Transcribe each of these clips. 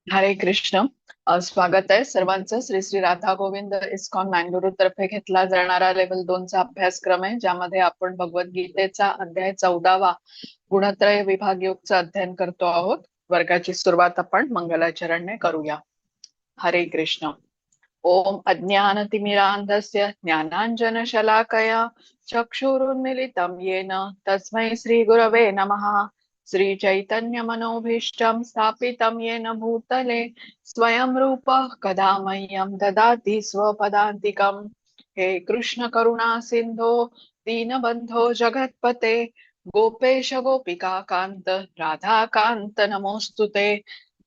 हरे कृष्ण. स्वागत आहे सर्वांचं. श्री श्री राधा गोविंद इस्कॉन मँगळुरू तर्फे घेतला जाणारा लेव्हल 2 चा अभ्यासक्रम आहे, ज्यामध्ये आपण भगवद्गीतेचा अध्याय 14वा गुणत्रय विभाग योगचं अध्ययन करतो आहोत. वर्गाची सुरुवात आपण मंगलाचरणने करूया. हरे कृष्ण. ओम अज्ञानतिमिरान्धस्य ज्ञानाञ्जनशलाकया चक्षुरुन्मिलितं येन तस्मै श्रीगुरवे नमः. श्रीचैतन्यमनोभीष्टं स्थापितं येन भूतले स्वयं रूपः कदा मह्यं ददाति स्वपदान्तिकम्. हे कृष्ण करुणा सिन्धो दीनबन्धो जगत्पते गोपेश गोपिका कान्त राधाकान्त नमोऽस्तुते.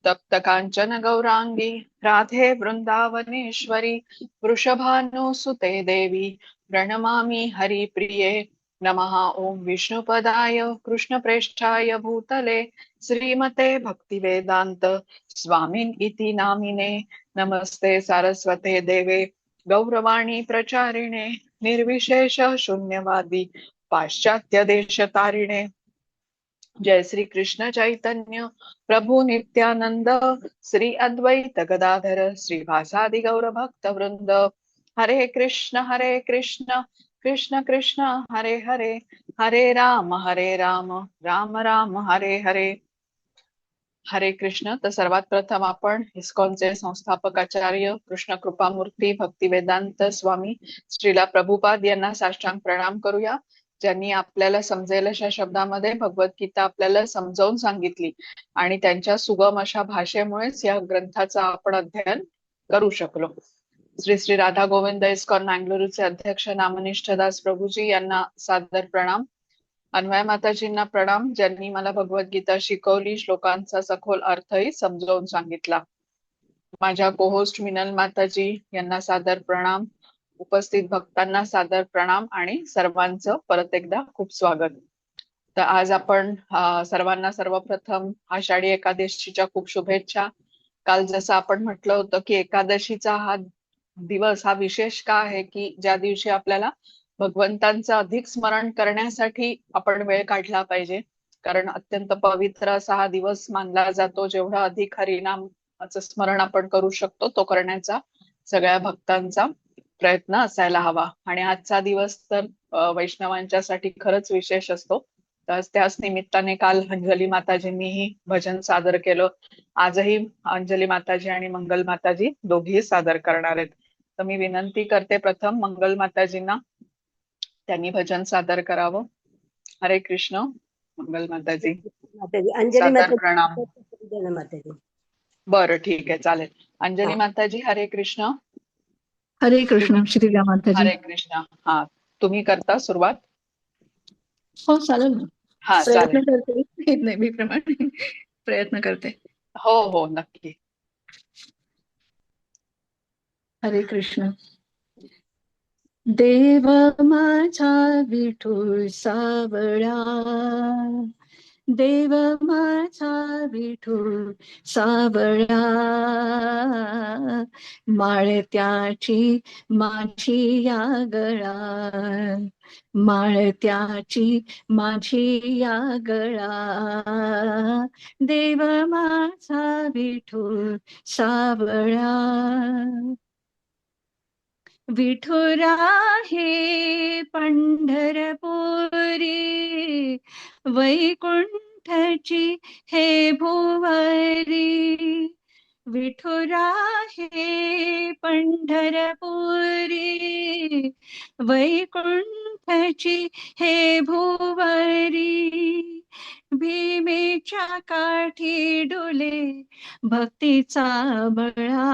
तप्त कांचन गौरांगी राधे वृंदावनेश्वरी वृषभानुसुते देवी प्रणमामि हरिप्रिये. नमः ओम विष्णुपदाय कृष्णप्रेष्ठाय भूतले श्रीमते भक्तिवेदांत स्वामिन् इति नामिने. नमस्ते सारस्वते देवे गौरवाणी प्रचारिणे निर्विशेष शून्यवादी पाश्चात्य देशतारिणे. जय श्री कृष्ण चैतन्य प्रभु नित्यानंद श्री अद्वैत गदाधर श्रीवासादि गौर भक्त वृंद. हरे कृष्ण कृष्ण कृष्ण हरे हरे हरे राम राम राम हरे हरे. हरे कृष्ण. तर सर्वात प्रथम आपण इस्कॉनचे संस्थापक आचार्य कृष्ण कृपामूर्ती भक्तिवेदांत स्वामी श्रीला प्रभुपाद यांना साष्टांग प्रणाम करूया, ज्यांनी आपल्याला समजेल अशा शब्दामध्ये भगवद्गीता आपल्याला समजावून सांगितली आणि त्यांच्या सुगम अशा भाषेमुळेच या ग्रंथाचा आपण अध्ययन करू शकलो. श्री श्री राधा गोविंद इस्कॉन मँगळुरूचे अध्यक्ष नामनिष्ठ दास प्रभूजी यांना सादर प्रणाम. अन्वय माताजींना प्रणाम, ज्यांनी मला भगवद्गीता शिकवली, श्लोकांचा सखोल अर्थही समजावून सांगितला. माझ्या कोहोस्ट मिनल माताजी यांना सादर प्रणाम. उपस्थित भक्तांना सादर प्रणाम आणि सर्वांचं परत एकदा खूप स्वागत. तर आज आपण सर्वांना सर्वप्रथम आषाढी एकादशीच्या खूप शुभेच्छा. काल जसं आपण म्हटलं होतं की एकादशीचा हा दिवस हा विशेष का आहे, की ज्या दिवशी आपल्याला भगवंतांचं अधिक स्मरण करण्यासाठी आपण वेळ काढला पाहिजे, कारण अत्यंत पवित्र असा हा दिवस मानला जातो. जेवढा अधिक हरिनामाचं स्मरण आपण करू शकतो तो करण्याचा सगळ्या भक्तांचा प्रयत्न असायला हवा. आणि आजचा दिवस तर वैष्णवांच्यासाठी खरंच विशेष असतो. तर त्याच निमित्ताने काल अंजली माताजींनीही भजन सादर केलं. आजही अंजली माताजी आणि मंगल माताजी दोघेही सादर करणार आहेत. तर मी विनंती करते प्रथम मंगल माताजींना त्यांनी भजन सादर करावं. हरे कृष्ण. मंगल माताजी माताजी अंजली सादर माताजी प्रणाम. माताजी. बरं, ठीक आहे, चालेल. अंजली माताजी हरे कृष्ण. हरे कृष्ण श्रीराम माताजी. हरे कृष्ण. हा, तुम्ही करता सुरुवात? हो चालेल ना. हा प्रयत्न चालेल. करते नेहमीप्रमाणे प्रयत्न करते. हो हो नक्की. हरे कृष्ण. देव माझा विठुर सावळा, देव माझा विठुर सावळा, माळत्याची माझी या गळा, माळत्याची माझी या गळा, देव माझा विठुर सावळा. विठुरा हे पंढरपुरी, वैकुंठची हे भुवरी, विठुरा हे पंढरपुरी, वैकुंठची हे भुवरी, भीमेच्या काठी डोले भक्तीचा बळा,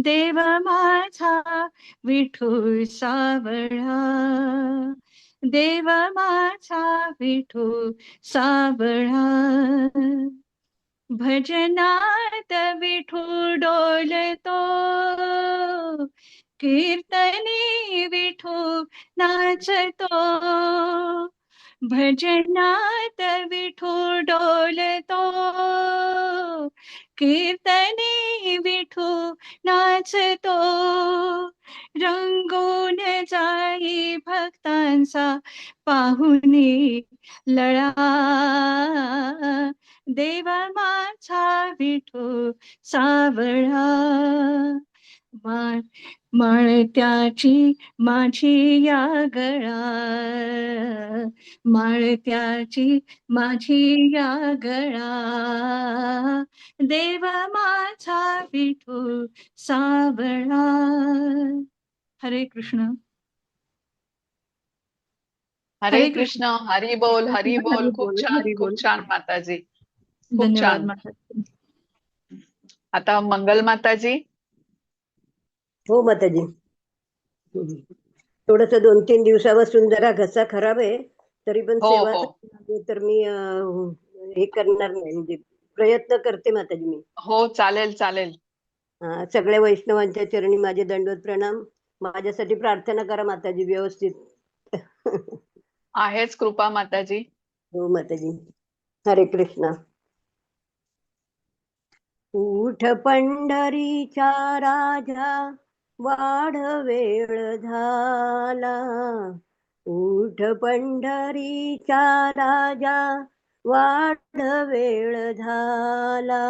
देव माझा विठू सावळा, देव माझा विठू सावळा. भजनात विठू डोलतो, कीर्तनी विठू नाचतो, भजनात विठू डोलतो, कीर्तनी विठू नाचतो, रंगून जाई भक्तांचा पाहुनी लळा, देवा माझा विठू सावळा. माळत्याची माझी या गळा, माळत्याची माझी या गळा, देवा माझा विठू सावळा. हरे कृष्ण. हरे कृष्ण. हरी बोल, हरी बोल. हरी खूप बोल, छान, हरी खूप बोल. छान माताजी, खूप धन्यवाद छान. माताजी. आता मंगल माताजी. हो माताजी. थोडस 2-3 दिवसापासून जरा घसा खराब आहे, तरी पण हो सेवा हो झाली तर मी हे करणार नाही, म्हणजे प्रयत्न करते माताजी मी. हो, चालेल चालेल. सगळ्या वैष्णवांच्या चरणी माझे दंडवत प्रणाम. माझ्यासाठी प्रार्थना करा माताजी व्यवस्थित. आहेच कृपा माताजी. हो माताजी. हरे कृष्ण. उठ पंढरीचा राजा, वाढ वेळ झाला. उठ पंढरीचा राजा, वाढ वेळ झाला.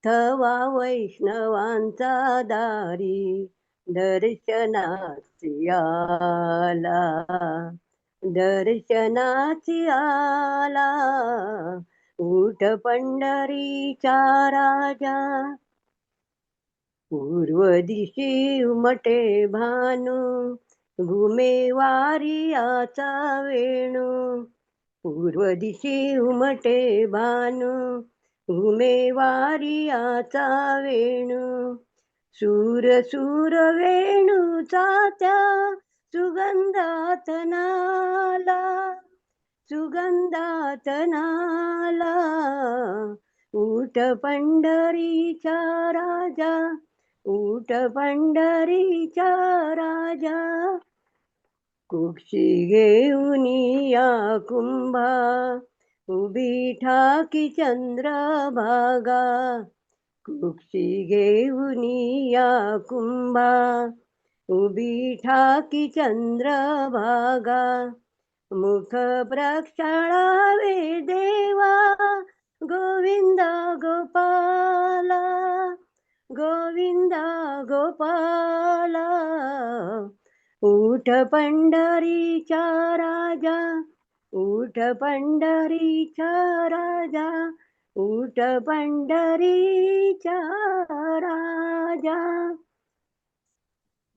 थवा वैष्णवांचा दारी, दर्शनाची आला. दर्शनाची आला. उठ पंढरीचा राजा. पूर्व दिशी उमटे भानू, घुमे वारियाचा वेणू. पूर्व दिशी उमटे भानू, घुमे वारियाचा वेणू. सूर सूर वेणूचा त्या सुगंधात नाला, सुगंधात नाला. उठ पंढरीचा राजा, उठ पंढरीचा राजा. कुक्षी घेऊन या कुंभा, उभी ठाकी चंद्रभागा. कुक्षी घेऊन या कुंभा, उभी ठाकी चंद्रभागा. मुख प्रक्षाळावे देवा, गोविंदा गोपाला, गोविंदा गोपाला. उठ पंढरीचा राजा, उठ पंढरीचा राजा. उठ पंढरीचा राजा.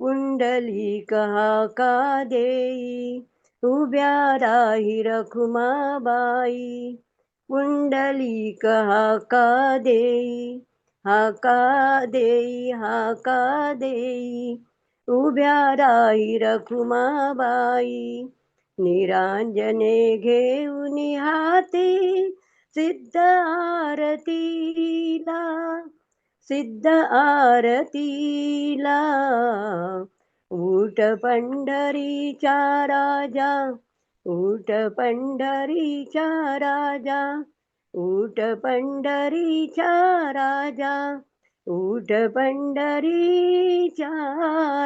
पुंडलिक हाका देई, उभ्या राही रखुमाबाई. पुंडलिक हाका देई, हाका देई, हाका देई. उभ्या राही रखुमाबाई. निरांजने घेऊन हाती, सिद्ध आरतीला, सिद्ध आरतीला. उठ पंढरीचा राजा, उठ पंढरीचा राजा. उठ पंढरीचा राजा, उठ पंढरीचा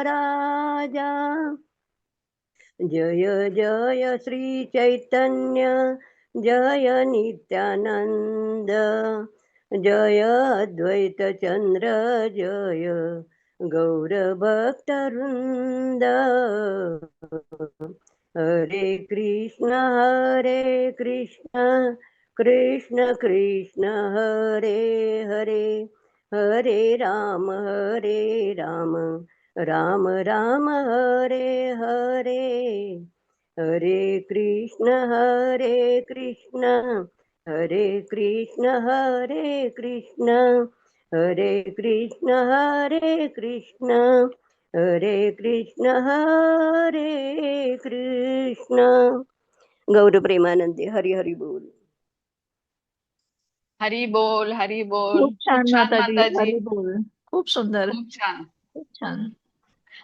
राजा. जय जय श्री चैतन्य, जय नित्यानंद. जय अद्वैत चंद्र, जय गौर भक्त वृंद. हरे कृष्ण कृष्ण कृष्ण हरे हरे. हरे राम राम राम हरे हरे. हरे कृष्ण हरे कृष्ण हरे कृष्ण. हरे कृष्ण हरे कृष्ण, हरे कृष्ण हरे कृष्ण. गौर प्रेमानंदी. हरी हरी बोल. हरी बोल, हरी बोल. खूप खूप छान छान माताजी. माताजी, हरी बोल. खूप सुंदर. खूप छान. खूप छान.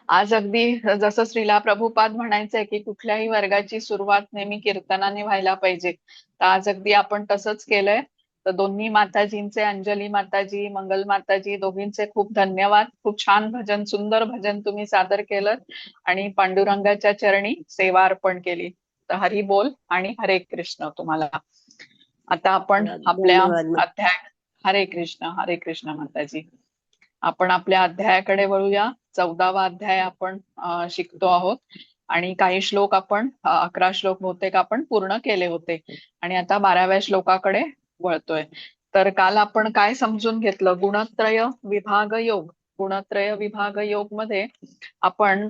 आज अगदी जसं श्रीला प्रभुपाद म्हणायचंय की कुठल्याही वर्गाची सुरुवात नेहमी कीर्तनाने व्हायला पाहिजे, तर आज अगदी आपण तसंच केलंय. तर दोन्ही माताजींचे, अंजली माताजी, मंगल माताजी, दोघींचे खूप धन्यवाद. खूप छान भजन, सुंदर भजन तुम्ही सादर केलं आणि पांडुरंगाच्या चरणी सेवा अर्पण केली. तर हरी बोल आणि हरे कृष्ण तुम्हाला. आता आपण आपल्या धन्यवाद. अध्याय हरे कृष्ण माताजी. आपण आपल्या अध्यायाकडे वळूया. 14वा अध्याय आपण शिकतो आहोत आणि काही श्लोक आपण 11 श्लोक बहुतेक आपण पूर्ण केले होते आणि आता 12व्या श्लोकाकडे वळतोय. तर काल आपण काय समजून घेतलं? गुणत्रय विभाग योग. गुणत्रय विभाग योग मध्ये आपण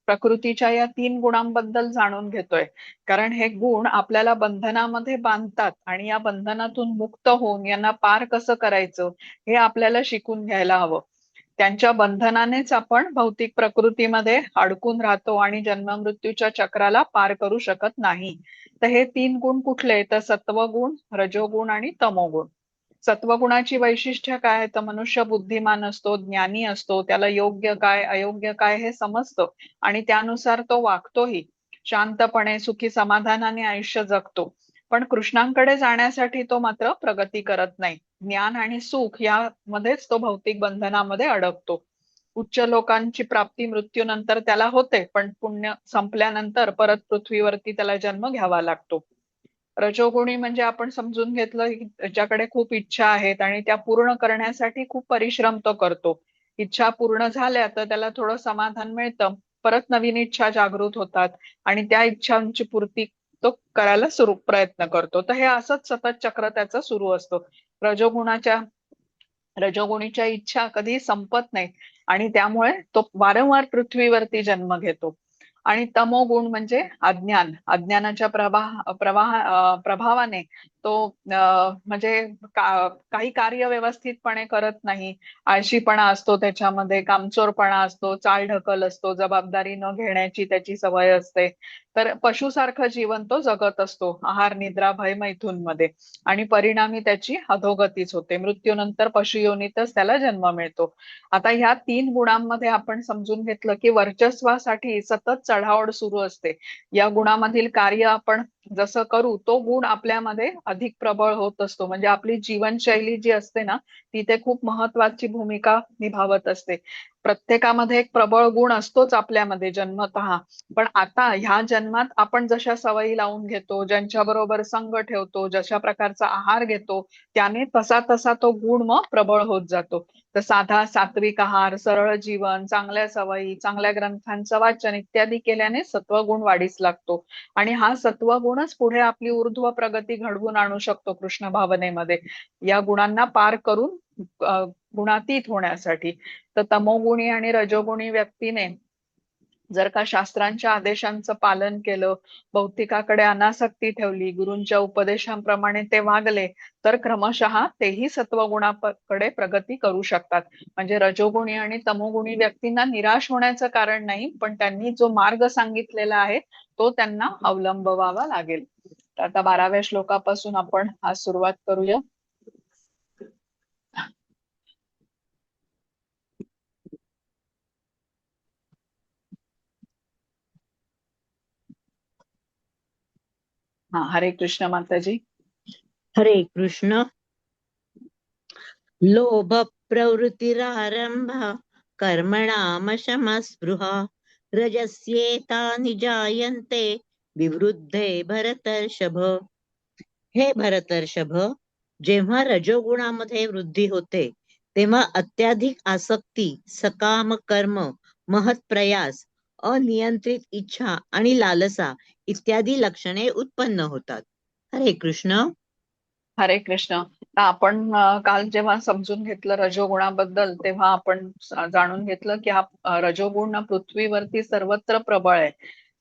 प्रकृतीच्या या 3 गुणांबद्दल जाणून घेतोय. कारण हे गुण आपल्याला बंधनामध्ये बांधतात आणि या बंधनातून मुक्त होऊन यांना पार कसं करायचं हे आपल्याला शिकून घ्यायला हवं. त्यांच्या बंधनानेच आपण भौतिक प्रकृतीमध्ये अडकून राहतो आणि जन्ममृत्यूच्या चक्राला पार करू शकत नाही. तर हे 3 गुण कुठले? तर सत्वगुण, रजोगुण आणि तमोगुण. सत्वगुणाची वैशिष्ट्य काय? तर मनुष्य बुद्धिमान असतो, ज्ञानी असतो, त्याला योग्य काय अयोग्य काय हे समजतं आणि त्यानुसार तो वागतोही. शांतपणे सुखी समाधानाने आयुष्य जगतो. पण कृष्णांकडे जाण्यासाठी तो मात्र प्रगती करत नाही. ज्ञान आणि सुख यामध्येच तो भौतिक बंधनामध्ये अडकतो. उच्च लोकांची प्राप्ती मृत्यूनंतर त्याला होते, पण पुण्य संपल्यानंतर परत पृथ्वीवरती त्याला जन्म घ्यावा लागतो. रजोगुणी म्हणजे आपण समजून घेतलं की ज्याच्याकडे खूप इच्छा आहेत आणि त्या पूर्ण करण्यासाठी खूप परिश्रम तो करतो. इच्छा पूर्ण झाल्या तर त्याला थोडं समाधान मिळतं, परत नवीन इच्छा जागृत होतात आणि त्या इच्छांची पूर्ती तो करायला प्रयत्न करतो. तर हे असंच सतत चक्र त्याचं सुरू असतं. रजोगुणीच्या इच्छा कधी संपत नाही आणि त्यामुळे तो वारंवार पृथ्वीवरती जन्म घेतो. आणि तमोगुण म्हणजे अज्ञान. अज्ञानाच्या प्रभावाने तो म्हणजे काही कार्य व्यवस्थितपणे करत नाही. आळशीपणा असतो त्याच्यामध्ये, कामचोरपणा असतो, चालढकल असतो, जबाबदारी न घेण्याची त्याची सवय असते. तर पशुसारखं जीवन तो जगत असतो आहार निद्रा भय मैथून मध्ये आणि परिणामी त्याची अधोगतीच होते. मृत्यूनंतर पशुयोनीतच त्याला जन्म मिळतो. आता ह्या 3 गुणांमध्ये आपण समजून घेतलं की वर्चस्वासाठी सतत चढाओढ सुरू असते. या गुणामधील कार्य आपण जसं करू तो गुण आपल्यामध्ये अधिक प्रबळ होत असतो. म्हणजे आपली जीवनशैली जी असते ना तिथे खूप महत्वाची भूमिका निभावत असते. प्रत्येकामध्ये एक प्रबळ गुण असतोच आपल्यामध्ये जन्मतः. पण आता ह्या जन्मात आपण जशा सवयी लावून घेतो, ज्यांच्या बरोबर संग ठेवतो, जशा प्रकारचा आहार घेतो, त्याने तसा तसा तो गुण मग प्रबळ होत जातो. तर साधा सात्विक आहार, सरळ जीवन, चांगल्या सवयी, चांगल्या ग्रंथांचं वाचन इत्यादी केल्याने सत्वगुण वाढीस लागतो आणि हा सत्वगुणच पुढे आपली ऊर्ध्व प्रगती घडवून आणू शकतो कृष्ण भावनेमध्ये. या गुणांना पार करून गुणातीत होण्यासाठी. तर तमोगुणी आणि रजोगुणी व्यक्तीने जर का शास्त्रांच्या आदेशांचं पालन केलं, भौतिकाकडे अनासक्ती ठेवली, गुरूंच्या उपदेशांप्रमाणे ते वागले, तर क्रमशः तेही सत्वगुणाकडे प्रगती करू शकतात. म्हणजे रजोगुणी आणि तमोगुणी व्यक्तींना निराश होण्याचं कारण नाही, पण त्यांनी जो मार्ग सांगितलेला आहे तो त्यांना अवलंबवावा लागेल. तर आता 12व्या श्लोकापासून आपण आज सुरुवात करूया. हरे कृष्ण माताजी. हरे कृष्ण. लोभ प्रवृत्तिरारंभ कर्मणामशमस्पृहा रजस्येतानि जायन्ते विवृद्धे भरतर्षभ. हे भरतर्षभ, जेव्हा रजोगुणामध्ये वृद्धी होते तेव्हा अत्याधिक आसक्ती, सकाम कर्म, महत् प्रयास, अनियंत्रित इच्छा आणि लालसा इत्यादी लक्षणे उत्पन्न होतात. हरे कृष्ण. हरे कृष्ण. आपण काल जेव्हा समजून घेतलं रजोगुणाबद्दल तेव्हा आपण जाणून घेतलं की हा रजोगुण पृथ्वीवरती सर्वत्र प्रबळ आहे.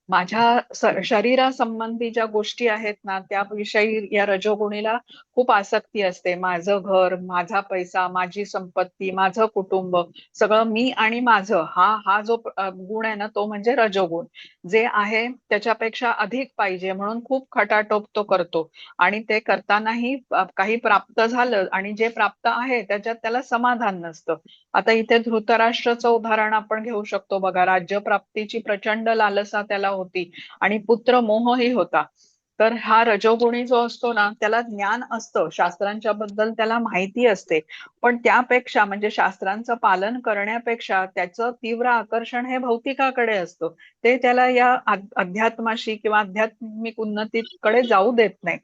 माझ्या शरीरासंबंधी ज्या गोष्टी आहेत ना त्याविषयी या रजोगुणीला खूप आसक्ती असते. माझं घर, माझा पैसा, माझी संपत्ती, माझं कुटुंब, सगळं मी आणि माझं, हा जो गुण आहे ना तो म्हणजे रजोगुण. जे आहे त्याच्यापेक्षा अधिक पाहिजे म्हणून खूप खटाटोप तो करतो आणि ते करतानाही काही प्राप्त झालं आणि जे प्राप्त आहे त्याच्यात त्याला समाधान नसतं. आता इथे धृतराष्ट्राचं उदाहरण आपण घेऊ शकतो बघा. राज्यप्राप्तीची प्रचंड लालसा त्याला होती आणि पुत्र मोहही होता. तर हा रजोगुणी जो असतो ना त्याला ज्ञान असतं, शास्त्रांच्या बद्दल त्याला माहिती असते, पण त्यापेक्षा म्हणजे शास्त्रांचं पालन करण्यापेक्षा त्याचं तीव्र आकर्षण हे भौतिकाकडे असतं. ते त्याला या अध्यात्माशी किंवा आध्यात्मिक उन्नतीकडे जाऊ देत नाही.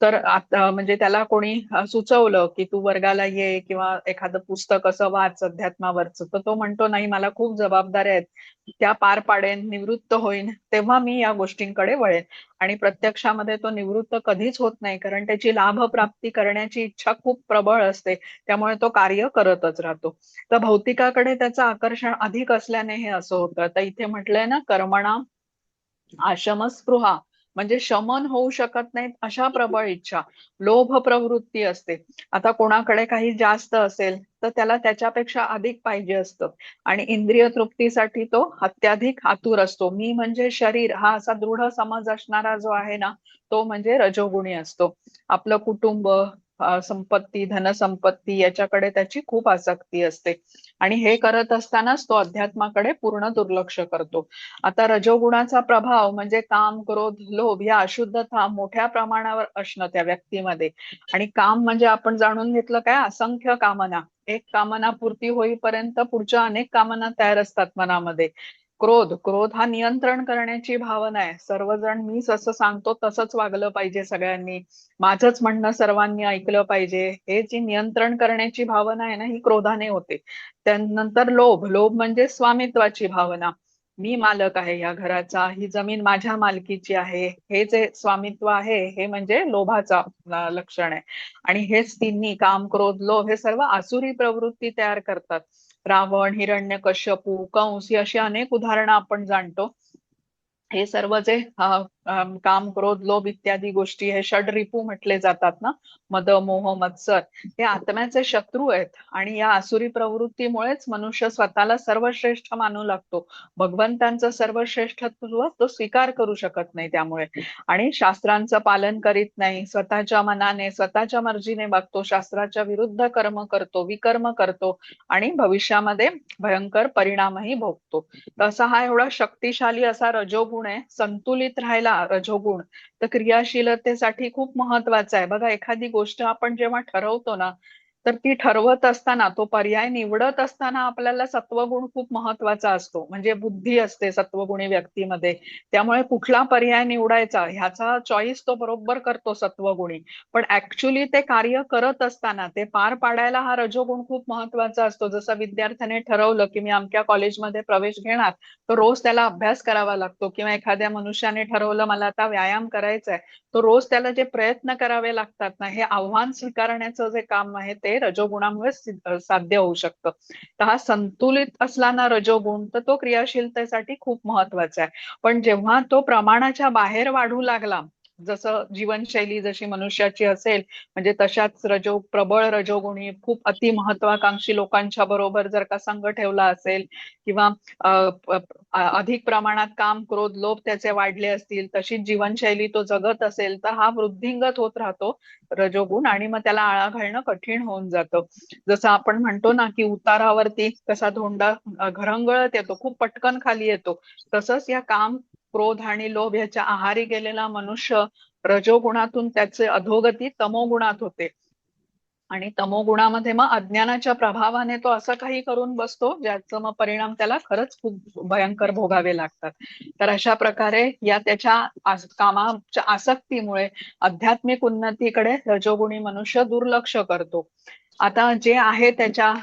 तर आता म्हणजे त्याला कोणी सुचवलं की तू वर्गाला ये किंवा एखादं पुस्तक असं वाच अध्यात्मावरचं, तर तो म्हणतो नाही, मला खूप जबाबदाऱ्या आहेत, त्या पार पाडेन, निवृत्त होईन, तेव्हा मी या गोष्टींकडे वळेन. आणि प्रत्यक्षामध्ये तो निवृत्त कधीच होत नाही, कारण त्याची लाभ प्राप्ती करण्याची इच्छा खूप प्रबळ असते, त्यामुळे तो कार्य करतच राहतो. तर भौतिकाकडे त्याचं आकर्षण अधिक असल्याने हे असं होतं. तर इथे म्हटलंय ना, कर्मणा आशमस्पृहा, म्हणजे शमन होऊ शकत नाहीत अशा प्रबळ इच्छा, लोभ प्रवृत्ती असते. आता कोणाकडे काही जास्त असेल तर त्याला त्याच्यापेक्षा अधिक पाहिजे असतं, आणि इंद्रिय तृप्तीसाठी तो अत्याधिक आतुर असतो. मी म्हणजे शरीर हा असा दृढ समज असणारा जो आहे ना, तो म्हणजे रजोगुणी असतो. आपलं कुटुंब, संपत्ती, धनसंपत्ती याच्याकडे त्याची खूप आसक्ती असते, आणि हे करत असतानाच तो अध्यात्माकडे पूर्ण दुर्लक्ष करतो. आता रजोगुणाचा प्रभाव म्हणजे काम, क्रोध, लोभ या अशुद्धता मोठ्या प्रमाणावर असणं त्या व्यक्तीमध्ये. आणि काम म्हणजे आपण जाणून घेतलं काय, असंख्य कामना, एक कामना पूर्ती होईपर्यंत पुढच्या अनेक कामना तयार असतात मनामध्ये. क्रोध, क्रोध हा नियंत्रण करण्याची भावना आहे. सर्वजण मीच असं सांगतो तसंच वागलं पाहिजे सगळ्यांनी, माझंच म्हणणं सर्वांनी ऐकलं पाहिजे, हे जी नियंत्रण करण्याची भावना आहे ना, ही क्रोधाने होते. त्यानंतर लोभ, लोभ म्हणजे स्वामित्वाची भावना. मी मालक आहे या घराचा, ही जमीन माझ्या मालकीची आहे, हे जे स्वामित्व आहे हे म्हणजे लोभाचा लक्षण आहे. आणि हेच तिन्ही काम, क्रोध, लोभ हे सर्व आसुरी प्रवृत्ती तयार करतात. रावण, हिरण्यकश्यपू, कंस ही अशी अनेक उदाहरणं आपण जाणतो. हे सर्व जे काम, क्रोध, लोभ इत्यादी गोष्टी हे षडरिपू म्हटले जातात ना, मद, मोह, मत्सर, हे आत्म्याचे शत्रू आहेत. आणि या आसुरी प्रवृत्तीमुळेच मनुष्य स्वतःला सर्वश्रेष्ठ मानू लागतो. भगवंतांचं सर्वश्रेष्ठत्व तो स्वीकार करू शकत नाही त्यामुळे, आणि शास्त्रांचं पालन करीत नाही, स्वतःच्या मनाने स्वतःच्या मर्जीने वागतो, शास्त्राच्या विरुद्ध कर्म करतो, विकर्म करतो, आणि भविष्यामध्ये भयंकर परिणामही भोगतो. तसा हा एवढा शक्तिशाली असा रजोगुण आहे. संतुलित राहायला रजोगुण तर क्रियाशीलतेसाठी खूप महत्वाचा आहे. बघा, एखादी गोष्ट आपण जेव्हा ठरवतो ना, तर ती ठरवत असताना, तो पर्याय निवडत असताना आपल्याला सत्वगुण खूप महत्वाचा असतो. म्हणजे बुद्धी असते सत्वगुणी व्यक्तीमध्ये, त्यामुळे कुठला पर्याय निवडायचा ह्याचा चॉईस तो बरोबर करतो सत्वगुणी. पण ऍक्च्युली ते कार्य करत असताना ते पार पाडायला हा रजोगुण खूप महत्वाचा असतो. जसं विद्यार्थ्याने ठरवलं की मी अमक्या कॉलेजमध्ये प्रवेश घेणार, तर रोज त्याला अभ्यास करावा लागतो. किंवा एखाद्या मनुष्याने ठरवलं मला आता व्यायाम करायचा आहे, तो रोज त्याला जे प्रयत्न करावे लागतात ना, हे आव्हान स्वीकारण्याचं जे काम आहे ते रजोगुणामुळे साध्य होऊ शकतं. तर हा संतुलित असला ना रजोगुण, तर तो क्रियाशीलतेसाठी खूप महत्वाचा आहे. पण जेव्हा तो प्रमाणाच्या बाहेर वाढू लागला, जसं जीवनशैली जशी मनुष्याची असेल, म्हणजे तशाच प्रबळ रजोगुणी खूप अति महत्वाकांक्षी लोकांच्या बरोबर जर का संग ठेवला असेल, किंवा अधिक प्रमाणात काम, क्रोध, लोभ त्याचे वाढले असतील, तशीच जीवनशैली तो जगत असेल, तर हा वृद्धिंगत होत राहतो रजोगुण, आणि मग त्याला आळा घालणं कठीण होऊन जातं. जसं आपण म्हणतो ना की उतारावरती कसा धोंडा घरंगळत येतो, खूप पटकन खाली येतो, तसंच या काम, क्रोध आणि लोभ ह्याच्या आहारी गेलेला मनुष्य रजोगुणातून त्याचे अधोगती तमोगुणात होते. आणि तमोगुणामध्ये मग अज्ञानाच्या प्रभावाने तो असं काही करून बसतो ज्याचं मग परिणाम त्याला खरंच खूप भयंकर भोगावे लागतात. तर अशा प्रकारे या त्याच्या कामाच्या आसक्तीमुळे आध्यात्मिक उन्नतीकडे रजोगुणी मनुष्य दुर्लक्ष करतो. आता जे आहे त्याच्या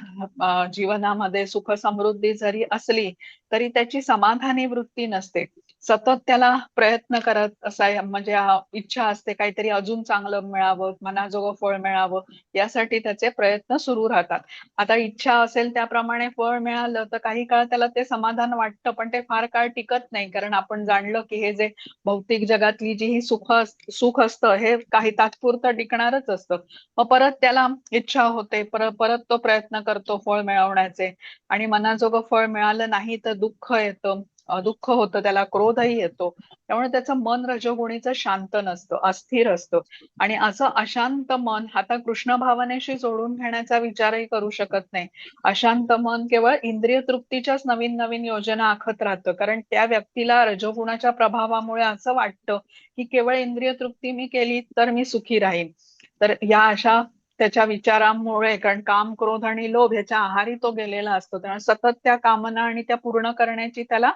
जीवनामध्ये सुख समृद्धी जरी असली तरी त्याची समाधानी वृत्ती नसते. सतत त्याला प्रयत्न करत असा, म्हणजे इच्छा असते काहीतरी अजून चांगलं मिळावं, मनाजोगं फळ मिळावं, यासाठी त्याचे प्रयत्न सुरू राहतात. आता इच्छा असेल त्याप्रमाणे फळ मिळालं तर काही काळ त्याला ते समाधान वाटतं, पण ते फार काळ टिकत नाही, कारण आपण जाणलं की हे जे भौतिक जगातली जी ही सुख असतं हे काही तात्पुरतं टिकणारच असतं. मग परत त्याला इच्छा होते, परत तो प्रयत्न करतो फळ मिळवण्याचे, आणि मनाजोगं फळ मिळालं नाही तर दुःख येतं, दुःख होतं, त्याला क्रोधही येतो. त्यामुळे त्याचं मन रजोगुणीचं शांत नसतं, अस्थिर असतं. आणि असं अशांत मन आता कृष्ण भावनेशी जोडून घेण्याचा विचारही करू शकत नाही. अशांत मन केवळ इंद्रिय तृप्तीच्याच नवीन नवीन योजना आखत राहतं, कारण त्या व्यक्तीला रजोगुणाच्या प्रभावामुळे असं वाटतं की केवळ इंद्रिय तृप्ती मी केली तर मी सुखी राहीन. तर या अशा त्याच्या विचारांमुळे, कारण काम, क्रोध आणि लोभ ह्याच्या आहारी तो गेलेला असतो, त्यामुळे सतत त्या कामना आणि त्या पूर्ण करण्याची त्याला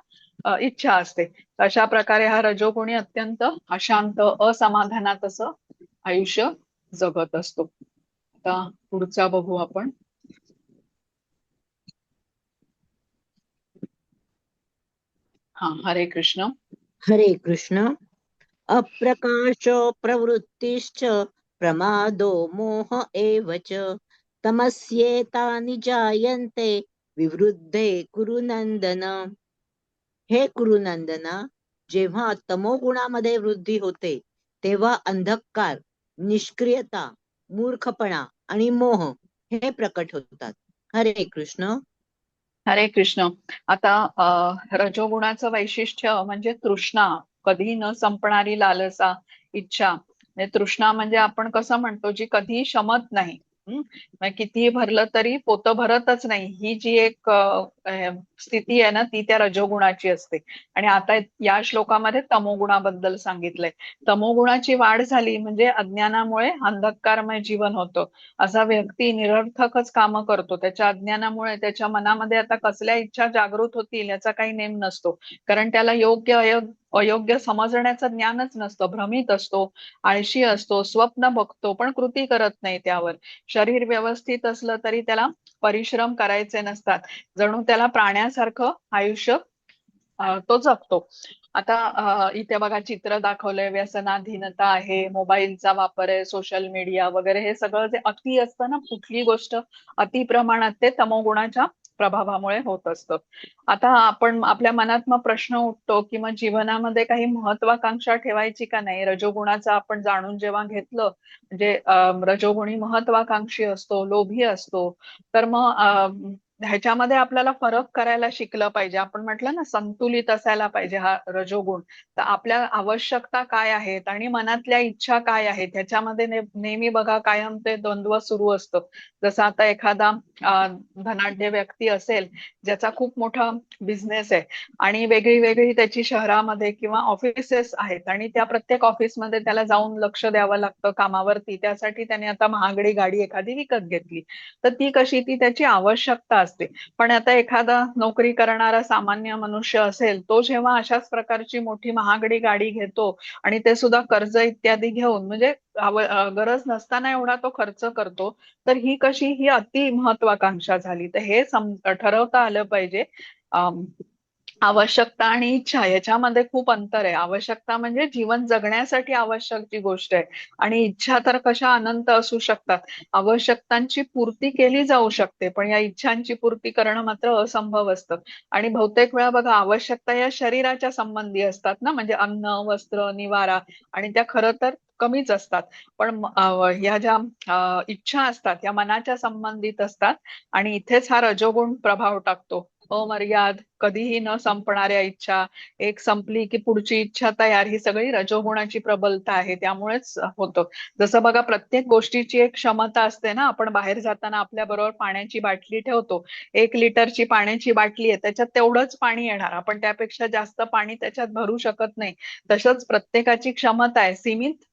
इच्छा असते. अशा प्रकारे हा रजोगुणी अत्यंत अशांत, असमाधानात असं आयुष्य जगत असतो. आता पुढचा बघू आपण. हा, हरे कृष्ण. हरे कृष्ण. अप्रकाश प्रवृत्तिश्च प्रमादो मोह एव च तमस्येतानि जायन्ते विवृद्धे कुरु नंदन. हे कुरुनंदना, जेव्हा तमोगुणामध्ये वृद्धी होते तेव्हा अंधकार, निष्क्रियता, मूर्खपणा आणि मोह हे प्रकट होतात. हरे कृष्ण. हरे कृष्ण. आता रजोगुणाचं वैशिष्ट्य म्हणजे तृष्णा, कधी न संपणारी लालसा, इच्छा. म्हणजे तृष्णा म्हणजे आपण कसं म्हणतो, जी कधी शमत नाही. म्हणजे कितीही भरलं तरी पोतं भरतच नाही, ही जी एक स्थिती आहे ना, ती त्या रजोगुणाची असते. आणि आता या श्लोकामध्ये तमोगुणाबद्दल सांगितलंय. तमोगुणाची वाढ झाली म्हणजे अज्ञानामुळे अंधकारमय जीवन होतं. असा व्यक्ती निरर्थकच कामं करतो. त्याच्या अज्ञानामुळे त्याच्या मनामध्ये आता कसल्या इच्छा जागृत होतील याचा काही नेम नसतो. कारण त्याला योग्य अयोग्य समजण्याचं ज्ञानच नसतं. भ्रमित असतो, आळशी असतो, स्वप्न बघतो, पण कृती करत नाही त्यावर. शरीर व्यवस्थित असलं तरी त्याला परिश्रम करायचे नसतात. जणू त्याला प्राण्यासारखं आयुष्य तो जगतो. आता इथे बघा चित्र दाखवलंय, व्यसनाधीनता आहे, मोबाईलचा वापर आहे, सोशल मीडिया वगैरे, हे सगळं जे अति असतं ना, कुठली गोष्ट अति प्रमाणात, ते तमोगुणाच्या प्रभावामुळे होत असतं. आता आपण आपल्या मनात मग प्रश्न उठतो की मग जीवनामध्ये काही महत्वाकांक्षा ठेवायची का नाही. रजोगुणाचं आपण जाणून जेव्हा घेतलं, म्हणजे रजोगुणी महत्वाकांक्षी असतो, लोभी असतो, तर मग ह्याच्यामध्ये आपल्याला फरक करायला शिकलं पाहिजे. आपण म्हटलं ना, संतुलित असायला पाहिजे हा रजोगुण. तर आपल्या आवश्यकता काय आहेत आणि मनातल्या इच्छा काय आहेत ह्याच्यामध्ये नेहमी बघा कायम ते द्वंद्व सुरू असतं. जसं आता एखादा धनाढ्य व्यक्ती असेल, ज्याचा खूप मोठा बिझनेस आहे आणि वेगळी वेगळी त्याची शहरामध्ये किंवा ऑफिसेस आहेत, आणि त्या प्रत्येक ऑफिसमध्ये त्याला जाऊन लक्ष द्यावं लागतं कामावरती. त्यासाठी त्याने आता महागडी गाडी एखादी विकत घेतली, तर ती कशी, ती त्याची आवश्यकता असते. पण आता एखादा नोकरी करणारा सामान्य मनुष्य असेल, तो जेव्हा अशाच प्रकारची मोठी महागडी गाडी घेतो आणि ते सुद्धा कर्ज इत्यादी घेऊन, म्हणजे गरज नसताना एवढा तो खर्च करतो, तर ही कशी, ही अति महत्वाकांक्षा झाली. तर हे ठरवता आलं पाहिजे. आवश्यकता आणि इच्छा याच्यामध्ये खूप अंतर आहे. आवश्यकता म्हणजे जीवन जगण्यासाठी आवश्यक जी गोष्ट आहे, आणि इच्छा तर कशा अनंत असू शकतात. आवश्यकतांची पूर्ती केली जाऊ शकते, पण या इच्छांची पूर्ती करणं मात्र असंभव असतं. आणि बहुतेक वेळा बघा, आवश्यकता या शरीराच्या संबंधी असतात ना, म्हणजे अन्न, वस्त्र, निवारा, आणि त्या खरं तर कमीच असतात. पण ह्या ज्या इच्छा असतात या मनाच्या संबंधित असतात, आणि इथेच हा रजोगुण प्रभाव टाकतो. अमर्याद, कधीही न संपणाऱ्या इच्छा, एक संपली की पुढची इच्छा तयार, ही सगळी रजोगुणाची प्रबलता आहे, त्यामुळेच होतं. जसं बघा, प्रत्येक गोष्टीची एक क्षमता असते ना. आपण बाहेर जाताना आपल्या बरोबर पाण्याची बाटली ठेवतो. 1 लिटरची पाण्याची बाटली आहे, त्याच्यात तेवढंच पाणी येणार, आपण त्यापेक्षा जास्त पाणी त्याच्यात भरू शकत नाही. तसंच प्रत्येकाची क्षमता आहे, सीमित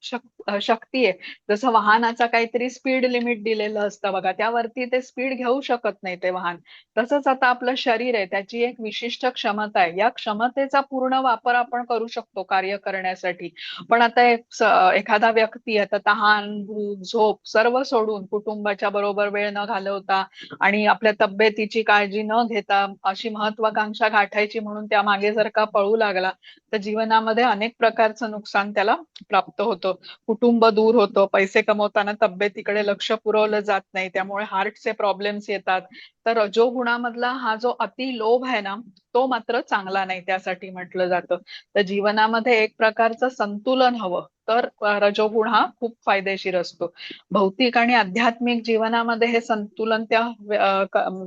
शक्ती आहे. जसं वाहनाचा काहीतरी स्पीड लिमिट दिलेलं असतं बघा, त्यावरती ते स्पीड घेऊ शकत नाही ते वाहन. तसंच आता आपलं शरीर आहे, त्याची एक विशिष्ट क्षमता आहे. या क्षमतेचा पूर्ण वापर आपण करू शकतो कार्य करण्यासाठी. पण आता एखादा व्यक्ती आता तहान, भूक, झोप सर्व सोडून कुटुंबाच्या बरोबर वेळ न घालवता आणि आपल्या तब्येतीची काळजी न घेता अशी महत्वाकांक्षा गाठायची म्हणून त्यामागे जर का पळू लागला, तर जीवनामध्ये अनेक प्रकारचं नुकसान त्याला प्राप्त होतं. कुटुंब दूर होतं, पैसे कमवताना तब्येतीकडे लक्ष पुरवलं जात नाही, त्यामुळे हार्टचे प्रॉब्लेम्स येतात. तर रजोगुणामधला हा जो अति लोभ आहे ना, तो मात्र चांगला नाही, त्यासाठी म्हटलं जातं. तर जीवनामध्ये एक प्रकारचं संतुलन हवं, तर रजोगुण हा खूप फायदेशीर असतो. भौतिक आणि आध्यात्मिक जीवनामध्ये हे संतुलन त्या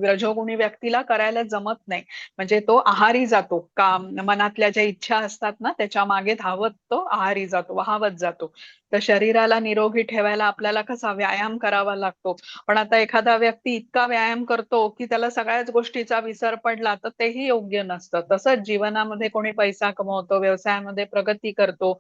रजोगुणी व्यक्तीला करायला जमत नाही. म्हणजे तो आहारी जातो, काम मनातल्या ज्या इच्छा असतात ना त्याच्या मागे धावत तो आहारी जातो, वाहावत जातो. तर शरीराला निरोगी ठेवायला आपल्याला कसा व्यायाम करावा लागतो. पण आता एखादा व्यक्ती इतका व्यायाम करतो की त्याला सगळ्याच गोष्टीचा विसर पडला, तर तेही योग्य नसतं. तसंच जीवनामध्ये कोणी पैसा कमवतो, व्यवसायामध्ये प्रगती करतो,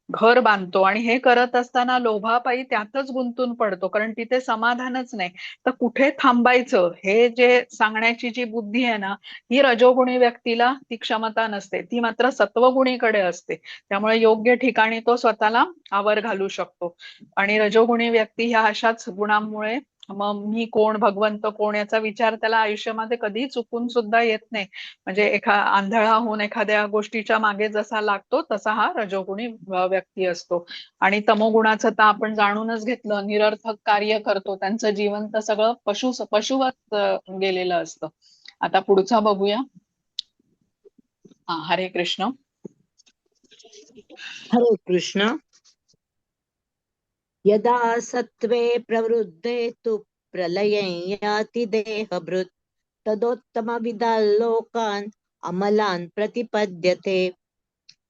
घर बांधतो आणि हे करत असताना लोभापायी त्यातच गुंतून पडतो, कारण तिथे समाधानच नाही. तर कुठे थांबायचं हे जे सांगण्याची जी बुद्धी आहे ना, ही रजोगुणी व्यक्तीला ती क्षमता नसते, ती मात्र सत्वगुणीकडे असते. त्यामुळे योग्य ठिकाणी तो स्वतःला आवर घालू शकतो. आणि रजोगुणी व्यक्ती ह्या अशाच गुणांमुळे मग मी कोण, भगवंत कोण याचा विचार त्याला आयुष्यामध्ये कधी चुकून सुद्धा येत नाही. म्हणजे आंधळा होऊन एखाद्या गोष्टीच्या मागे जसा लागतो तसा हा रजोगुणी व्यक्ती असतो. आणि तमोगुणाचं तर आपण जाणूनच घेतलं, निरर्थक कार्य करतो, त्यांचं जीवन तर सगळं पशुवत गेलेलं असतं. आता पुढचा बघूया. हरे कृष्ण. हरे कृष्ण. यदा सत्त्वे प्रवृद्धे तु प्रलयं याति देहभृत् तदोत्तमविदाल्लोकान् अमलान् प्रतिपद्यते.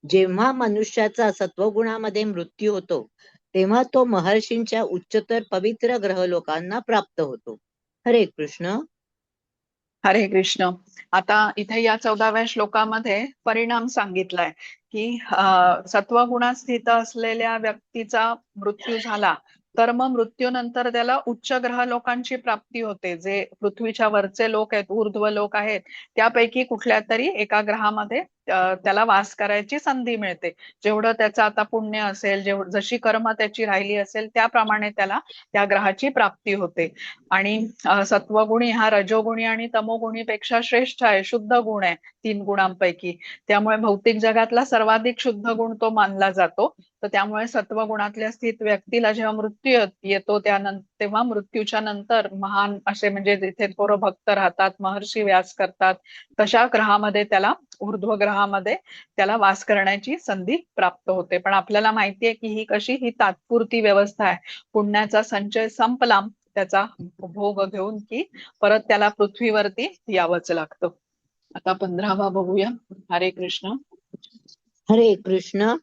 जेव्हा मनुष्याचा सत्वगुणामध्ये मृत्यू होतो तेव्हा तो महर्षींच्या उच्चतर पवित्र ग्रहलोकांना प्राप्त होतो. हरे कृष्ण. हरे कृष्ण. आता इथे या 14व्या श्लोकामध्ये परिणाम सांगितलाय की सत्वगुणात स्थित असलेल्या व्यक्तीचा मृत्यू झाला तर मग मृत्यूनंतर त्याला उच्च ग्रह लोकांची प्राप्ती होते. जे पृथ्वीच्या वरचे लोक आहेत, ऊर्ध्व लोक आहेत, त्यापैकी कुठल्या तरी एका ग्रहामध्ये त्याला वास करायची संधी मिळते. जेवढं त्याचं आता पुण्य असेल, जशी कर्म त्याची राहिली असेल त्याप्रमाणे त्याला त्या ग्रहाची प्राप्ती होते. आणि सत्वगुणी हा रजोगुणी आणि तमोगुणी पेक्षा श्रेष्ठ आहे, शुद्ध गुण आहे 3 गुणांपैकी. त्यामुळे भौतिक जगातला सर्वाधिक शुद्ध गुण तो मानला जातो. तर त्यामुळे सत्वगुणातल्या स्थित व्यक्तीला जेव्हा मृत्यू येतो तेव्हा मृत्यूच्या नंतर महान असे म्हणजे जिथे थोरं भक्त राहतात, महर्षी व्यास करतात, तशा ग्रहामध्ये त्याला, ऊर्ध्व ग्रहामध्ये त्याला वास करण्याची संधी प्राप्त होते. पण आपल्याला माहितीये की ही तात्पुरती व्यवस्था आहे. पुण्याचा संचय संपला त्याचा भोग घेऊन की परत त्याला पृथ्वीवरती यावंच लागतं. आता 15वा बघूया. हरे कृष्ण. हरे कृष्ण.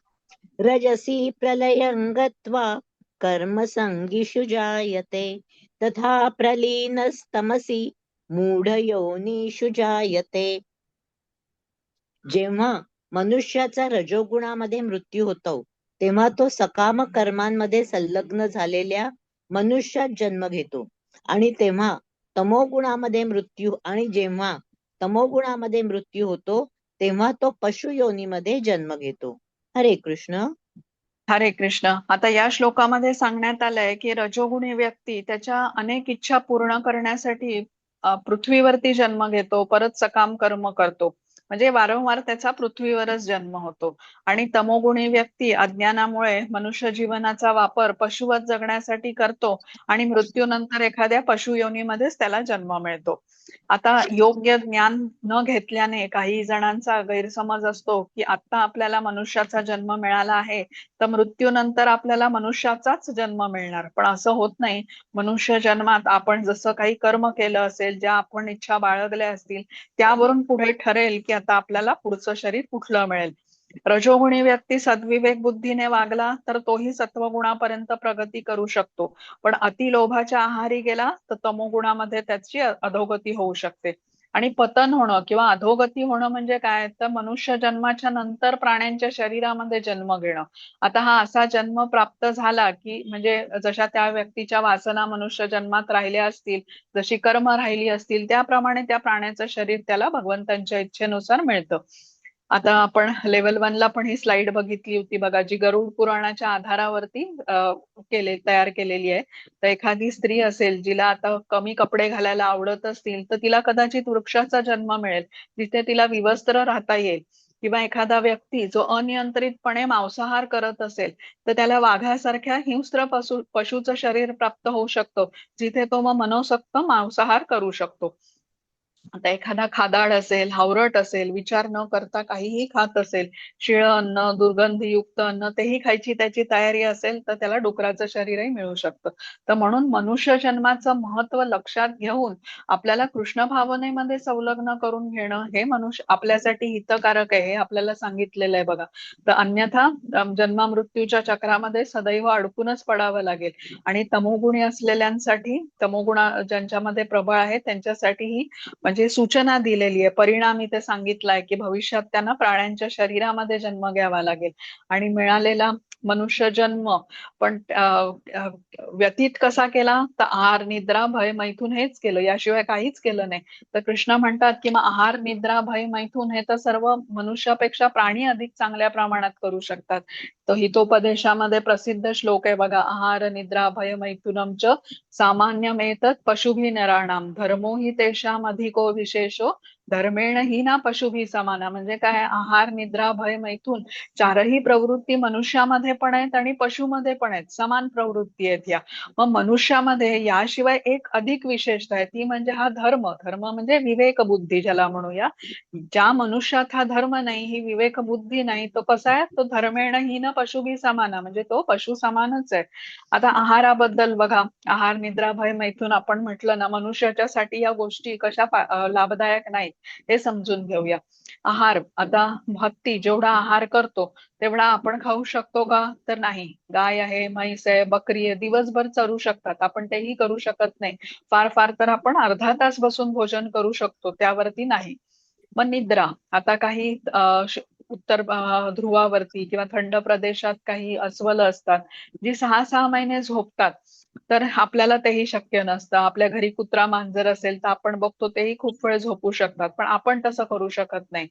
रजसी प्रलयं गत्वा कर्मसंगिषु जायते तथा प्रलीनस्तमसि मूढयोनिषु जायते. जेव्हा मनुष्याचा रजोगुणामध्ये मृत्यू होतो तेव्हा तो सकाम कर्मांमध्ये संलग्न झालेल्या मनुष्यात जन्म घेतो. आणि जेव्हा तमोगुणामध्ये मृत्यू होतो तेव्हा तो पशु योनीमध्ये जन्म घेतो. हरे कृष्ण. हरे कृष्ण. आता या श्लोकामध्ये सांगण्यात आलंय की रजोगुणी व्यक्ती त्याच्या अनेक इच्छा पूर्ण करण्यासाठी पृथ्वीवरती जन्म घेतो, परत सकाम कर्म करतो, म्हणजे वारंवार त्याचा पृथ्वीवरच जन्म होतो. आणि तमोगुणी व्यक्ती अज्ञानामुळे मनुष्य जीवनाचा वापर पशुवत जगण्यासाठी करतो आणि मृत्यूनंतर एखाद्या पशुयोनीमध्येच त्याला जन्म मिळतो. आता योग्य ज्ञान न घेतल्याने काही जणांचा गैरसमज असतो की आता आपल्याला मनुष्याचा जन्म मिळाला आहे तर मृत्यूनंतर आपल्याला मनुष्याचाच जन्म मिळणार. पण असं होत नाही. मनुष्य जन्मात आपण जसं काही कर्म केलं असेल, ज्या आपण इच्छा बाळगल्या असतील, त्यावरून पुढे ठरेल की आता आपल्याला पुढचं शरीर कुठलं मिळेल. रजोगुणी व्यक्ती सद्विवेक बुद्धीने वागला तर तोही सत्वगुणापर्यंत प्रगती करू शकतो. पण अतिलोभाच्या आहारी गेला तर तमोगुणामध्ये त्याची अधोगती होऊ शकते. आणि पतन होणं किंवा अधोगती होणं म्हणजे काय, तर मनुष्य जन्माच्या नंतर प्राण्यांच्या शरीरामध्ये जन्म घेणं. आता हा असा जन्म प्राप्त झाला की म्हणजे जशा त्या व्यक्तीच्या वासना मनुष्य जन्मात राहिल्या असतील, जशी कर्म राहिली असतील, त्याप्रमाणे त्या प्राण्याचं शरीर त्याला भगवंतांच्या इच्छेनुसार मिळतं. आता आपण लेवल 1 ला पण ही स्लाइड बघितली होती बघा, जी गरुड पुराणाच्या आधारावरती तयार केलेली आहे. तर एखादी स्त्री असेल जिला आता कमी कपडे घालायला आवडत असतील तर तिला कदाचित वृक्षाचा जन्म मिळेल जिथे तिला विवस्त्र राहता येईल. किंवा एखादा व्यक्ती जो अनियंत्रितपणे मांसाहार करत असेल तर त्याला वाघासारख्या हिंस्त्र पशुचं शरीर प्राप्त होऊ शकतं, जिथे तो मग मनोसक्त मांसाहार करू शकतो. आता एखादा खादाड असेल, हावरट असेल, विचार न करता काहीही खात असेल, शिळं अन्न, दुर्गंधीयुक्त अन्न, तेही खायची त्याची तयारी असेल तर त्याला डुकराचं शरीरही मिळू शकतं. तर म्हणून मनुष्य जन्माचं महत्व लक्षात घेऊन आपल्याला कृष्ण भावनेमध्ये संलग्न करून घेणं हे आपल्यासाठी हितकारक आहे, हे आपल्याला सांगितलेलं आहे बघा. तर अन्यथा जन्मामृत्यूच्या चक्रामध्ये सदैव अडकूनच पडावं लागेल. आणि तमोगुणी असलेल्यांसाठी, तमोगुणा ज्यांच्यामध्ये प्रबळ आहे त्यांच्यासाठी ही म्हणजे सूचना दिलेली आहे, परिणाम इथे सांगितलाय की भविष्यात त्यांना प्राण्यांच्या शरीरामध्ये जन्म घ्यावा लागेल. आणि मिळालेला मनुष्य जन्म, पण व्यतीत कसा केला? तर आहार, निद्रा, भय, मैथुन हेच केलं, याशिवाय काहीच केलं नाही. तर कृष्ण म्हणतात की मग आहार, निद्रा, भय, मैथुन हे तर सर्व मनुष्यापेक्षा प्राणी अधिक चांगल्या प्रमाणात करू शकतात. तर हितोपदेशामध्ये प्रसिद्ध श्लोक आहे बघा, आहार, निद्रा, भय, मैथुनम च सामान्यमेतत् पशुभिः नराणाम धर्मो हि तेषाम अधिको विशेषो धर्मेण हि ना पशुभी समाना. म्हणजे काय? आहार, निद्रा, भय, मैथुन चारही प्रवृत्ती मनुष्यामध्ये पण आहेत आणि पशुमध्ये पण आहेत, समान प्रवृत्ती आहेत या. मग मनुष्यामध्ये याशिवाय एक अधिक विशेषता आहे, ती म्हणजे हा धर्म. धर्म म्हणजे विवेक बुद्धी ज्याला म्हणूया. ज्या मनुष्यात हा धर्म नाही, ही विवेक बुद्धी नाही, तो कसा आहे? तो धर्मेण ही न पशुभी समाना, म्हणजे तो पशु समानच आहे. आता आहाराबद्दल बघा, आहार, निद्रा, भय, मैथुन आपण म्हटलं ना, मनुष्याच्यासाठी या गोष्टी कशा लाभदायक नाहीत हे समजून घेऊया. आहार, आता हत्ती जेवढा आहार करतो तेवढा आपण खाऊ शकतो का? तर नाही. गाय आहे, म्हैस आहे, बकरी आहे, दिवसभर चरू शकतात, आपण तेही करू शकत नाही. फार फार तर आपण अर्धा तास बसून भोजन करू शकतो, त्यावरती नाही. मग निद्रा, आता काही उत्तर ध्रुवावरती किंवा थंड प्रदेशात काही अस्वल असतात जी 6-6 महिने झोपतात, तर आपल्याला तेही शक्य नसतं. आपल्या घरी कुत्रा मांजर असेल तर आपण बघतो तेही खूप वेळ झोपू शकतात, पण आपण तसं करू शकत नाही.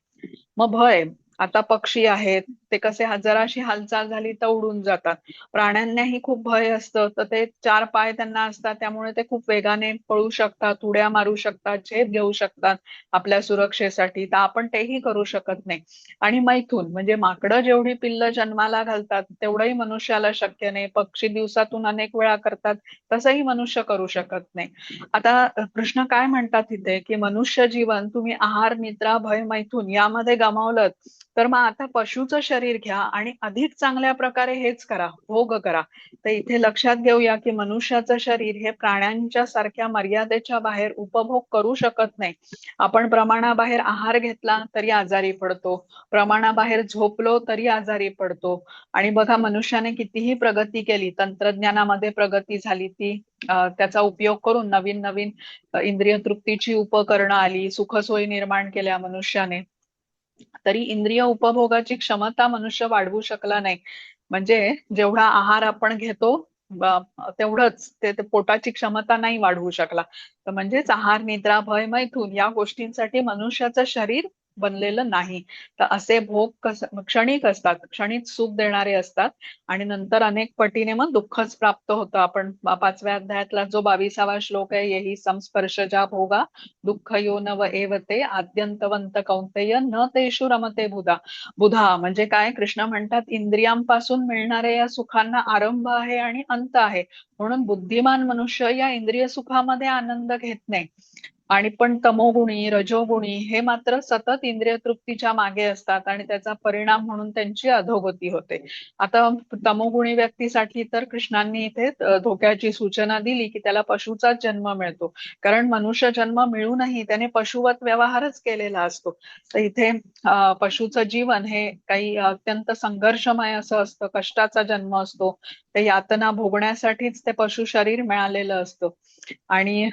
मग भय, आता पक्षी आहेत, ते कसे जराशी हालचाल झाली तर उडून जातात. प्राण्यांनाही खूप भय असतं, तर ते 4 पाय त्यांना असतात, त्यामुळे ते खूप वेगाने पळू शकतात, उड्या मारू शकतात, झेप घेऊ शकतात आपल्या सुरक्षेसाठी, तर आपण तेही करू शकत नाही. आणि मैथून म्हणजे माकडं जेवढी पिल्लं जन्माला घालतात तेवढंही मनुष्याला शक्य नाही. पक्षी दिवसातून अनेक वेळा करतात, तसंही मनुष्य करू शकत नाही. आता कृष्ण काय म्हणतात इथे, की मनुष्य जीवन तुम्ही आहार, निद्रा, भय, मैथुन यामध्ये गमावलं, तर मग आता पशुचं शरीर घ्या आणि अधिक चांगल्या प्रकारे हेच करा, भोग करा. तर इथे लक्षात घेऊया की मनुष्याचं शरीर हे प्राण्यांच्या सारख्या मर्यादेच्या बाहेर उपभोग करू शकत नाही. आपण प्रमाणाबाहेर आहार घेतला तरी आजारी पडतो, प्रमाणाबाहेर झोपलो तरी आजारी पडतो. आणि बघा, मनुष्याने कितीही प्रगती केली, तंत्रज्ञानामध्ये प्रगती झाली, ती त्याचा उपयोग करून नवीन नवीन इंद्रिय तृप्तीची उपकरणं आली, सुखसोयी निर्माण केल्या मनुष्याने, तरी इंद्रिय उपभोगाची क्षमता मनुष्य वाढवू शकला नाही. म्हणजे जेवढा आहार आपण घेतो तेवढंच ते पोटाची क्षमता नाही वाढवू शकला. तर म्हणजेच आहार, निद्रा, भय, मैथुन या गोष्टींसाठी मनुष्याचं शरीर बनलेलं नाही. तर असे भोग क्षणिक असतात, क्षणिक सुख देणारे असतात आणि नंतर अनेक पटीने मग दुःखच प्राप्त होतं. आपण 5व्या अध्यायातला जो 22वा श्लोक आहे, येही संस्पर्शजा भोगा दुःख यो नव एवते आद्यंतवंत कौंतेय न तेषु रमते बुधा. बुधा म्हणजे काय? कृष्ण म्हणतात, इंद्रियांपासून मिळणाऱ्या या सुखांना आरंभ आहे आणि अंत आहे, म्हणून बुद्धिमान मनुष्य या इंद्रिय सुखामध्ये आनंद घेत नाही. आणि पण तमोगुणी, रजोगुणी हे मात्र सतत इंद्रिय तृप्तीच्या मागे असतात आणि त्याचा परिणाम म्हणून त्यांची अधोगती होते. आता तमोगुणी व्यक्तीसाठी तर कृष्णांनी इथे धोक्याची सूचना दिली की त्याला पशुचाच जन्म मिळतो, कारण मनुष्य जन्म मिळूनही त्याने पशुवत व्यवहारच केलेला असतो. तर इथे पशुचं जीवन हे काही अत्यंत संघर्षमय असं असतं, कष्टाचा जन्म असतो, ते यातना भोगण्यासाठीच ते पशु शरीर मिळालेलं असतं. आणि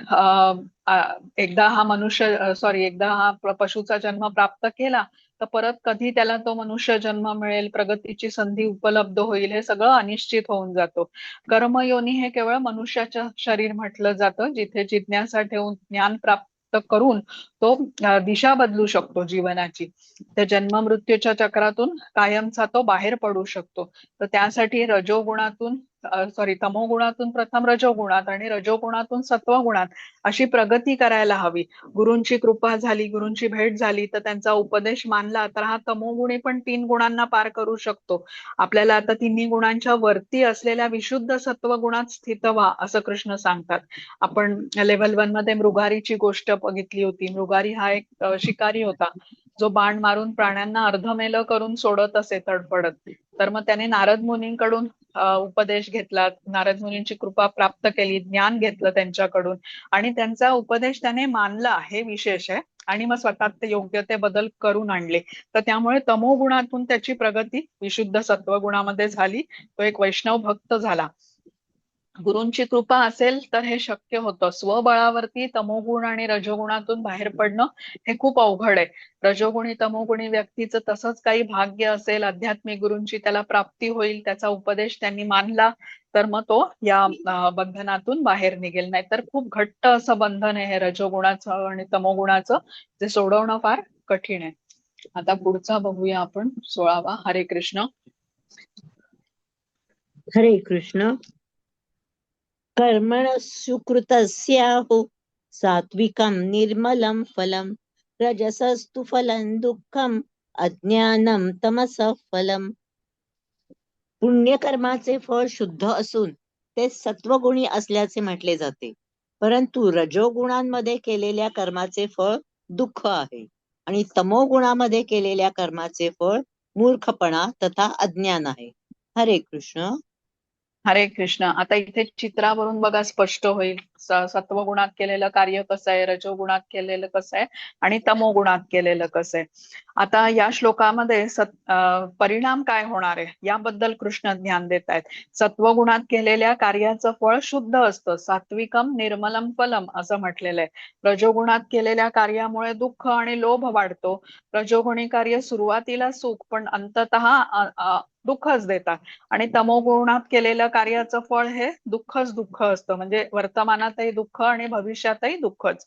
एकदा हा पशुचा जन्म प्राप्त केला तर परत कधी त्याला तो मनुष्य जन्म मिळेल, प्रगतीची संधी उपलब्ध होईल, हे सगळं अनिश्चित होऊन जातो. कर्मयोनी हे केवळ मनुष्याचं शरीर म्हटलं जातं, जिथे जिज्ञासा ठेवून ज्ञान प्राप्त करून तो दिशा बदलू शकतो जीवनाची. त्या जन्म मृत्यूच्या चक्रातून कायमचा तो बाहेर पडू शकतो. तर त्यासाठी तमोगुणातून प्रथम रजोगुणात आणि रजोगुणातून सत्वगुणात अशी प्रगती करायला हवी. गुरूंची कृपा झाली, गुरूंची भेट झाली, तर त्यांचा उपदेश मानला तर हा तमोगुणी पण 3 गुणांना पार करू शकतो. आपल्याला आता 3 गुणांच्या वरती असलेल्या विशुद्ध सत्वगुणात स्थित व्हा असं कृष्ण सांगतात. आपण लेव्हल 1 मध्ये मृगारीची गोष्ट बघितली होती. मृगारी हा एक शिकारी होता, जो बाण मारून प्राण्यांना अर्धमेलं करून सोडत असे तडफडत. तर मग त्याने नारद मुनींकडून उपदेश घेतला, नारद मुनींची कृपा प्राप्त केली, ज्ञान घेतलं त्यांच्याकडून आणि त्यांचा उपदेश त्याने मानला, हे विशेष आहे. आणि मग स्वतः ते योग्य ते बदल करून आणले. तर त्यामुळे तमोगुणातून त्याची प्रगती विशुद्ध सत्वगुणामध्ये झाली, तो एक वैष्णव भक्त झाला. गुरूंची कृपा असेल तर हे शक्य होतं. स्वबळावरती तमोगुण आणि रजोगुणातून बाहेर पडणं हे खूप अवघड आहे. रजोगुणी तमोगुणी व्यक्तीचं तसंच काही भाग्य असेल, आध्यात्मिक गुरूंची त्याला प्राप्ती होईल, त्याचा उपदेश त्यांनी मानला तर मग तो या बंधनातून बाहेर निघेल. नाहीतर खूप घट्ट असं बंधन आहे हे रजोगुणाचं आणि तमोगुणाचं, जे सोडवणं फार कठीण आहे. आता पुढचा बघूया आपण 16वा. हरे कृष्ण. हरे कृष्ण. कर्मण सुकृतस्याहु सात्विकं निर्मलं फलं रजसस्तु फलं दुःखम अज्ञानं तमसः फलम. पुण्यकर्माचे फळ शुद्ध असून ते सत्वगुणी असल्याचे म्हटले जाते, परंतु रजोगुणांमध्ये केलेल्या कर्माचे फळ दुःख आहे आणि तमोगुणामध्ये केलेल्या कर्माचे फळ मूर्खपणा तथा अज्ञान आहे. हरे कृष्ण. हरे कृष्ण. आता इथे चित्रावरून बघा स्पष्ट होईल सत्वगुणात केलेलं कार्य कसं आहे, रजोगुणात केलेलं कसं आहे आणि तमोगुणात केलेलं कसं आहे. आता या श्लोकामध्ये परिणाम काय होणार आहे याबद्दल कृष्ण ज्ञान देत आहेत. सत्वगुणात केलेल्या कार्याचं फळ शुद्ध असतं, सात्विकम निर्मलम फलम असं म्हटलेलं आहे. रजोगुणात केलेल्या कार्यामुळे दुःख आणि लोभ वाढतो. रजोगुणी कार्य सुरुवातीला सुख पण अंततः दुःखच देतात आणि तमोगुणात केलेलं कार्याचं फळ हे दुःखच दुःख असतं, म्हणजे वर्तमानातही दुःख आणि भविष्यातही दुःखच.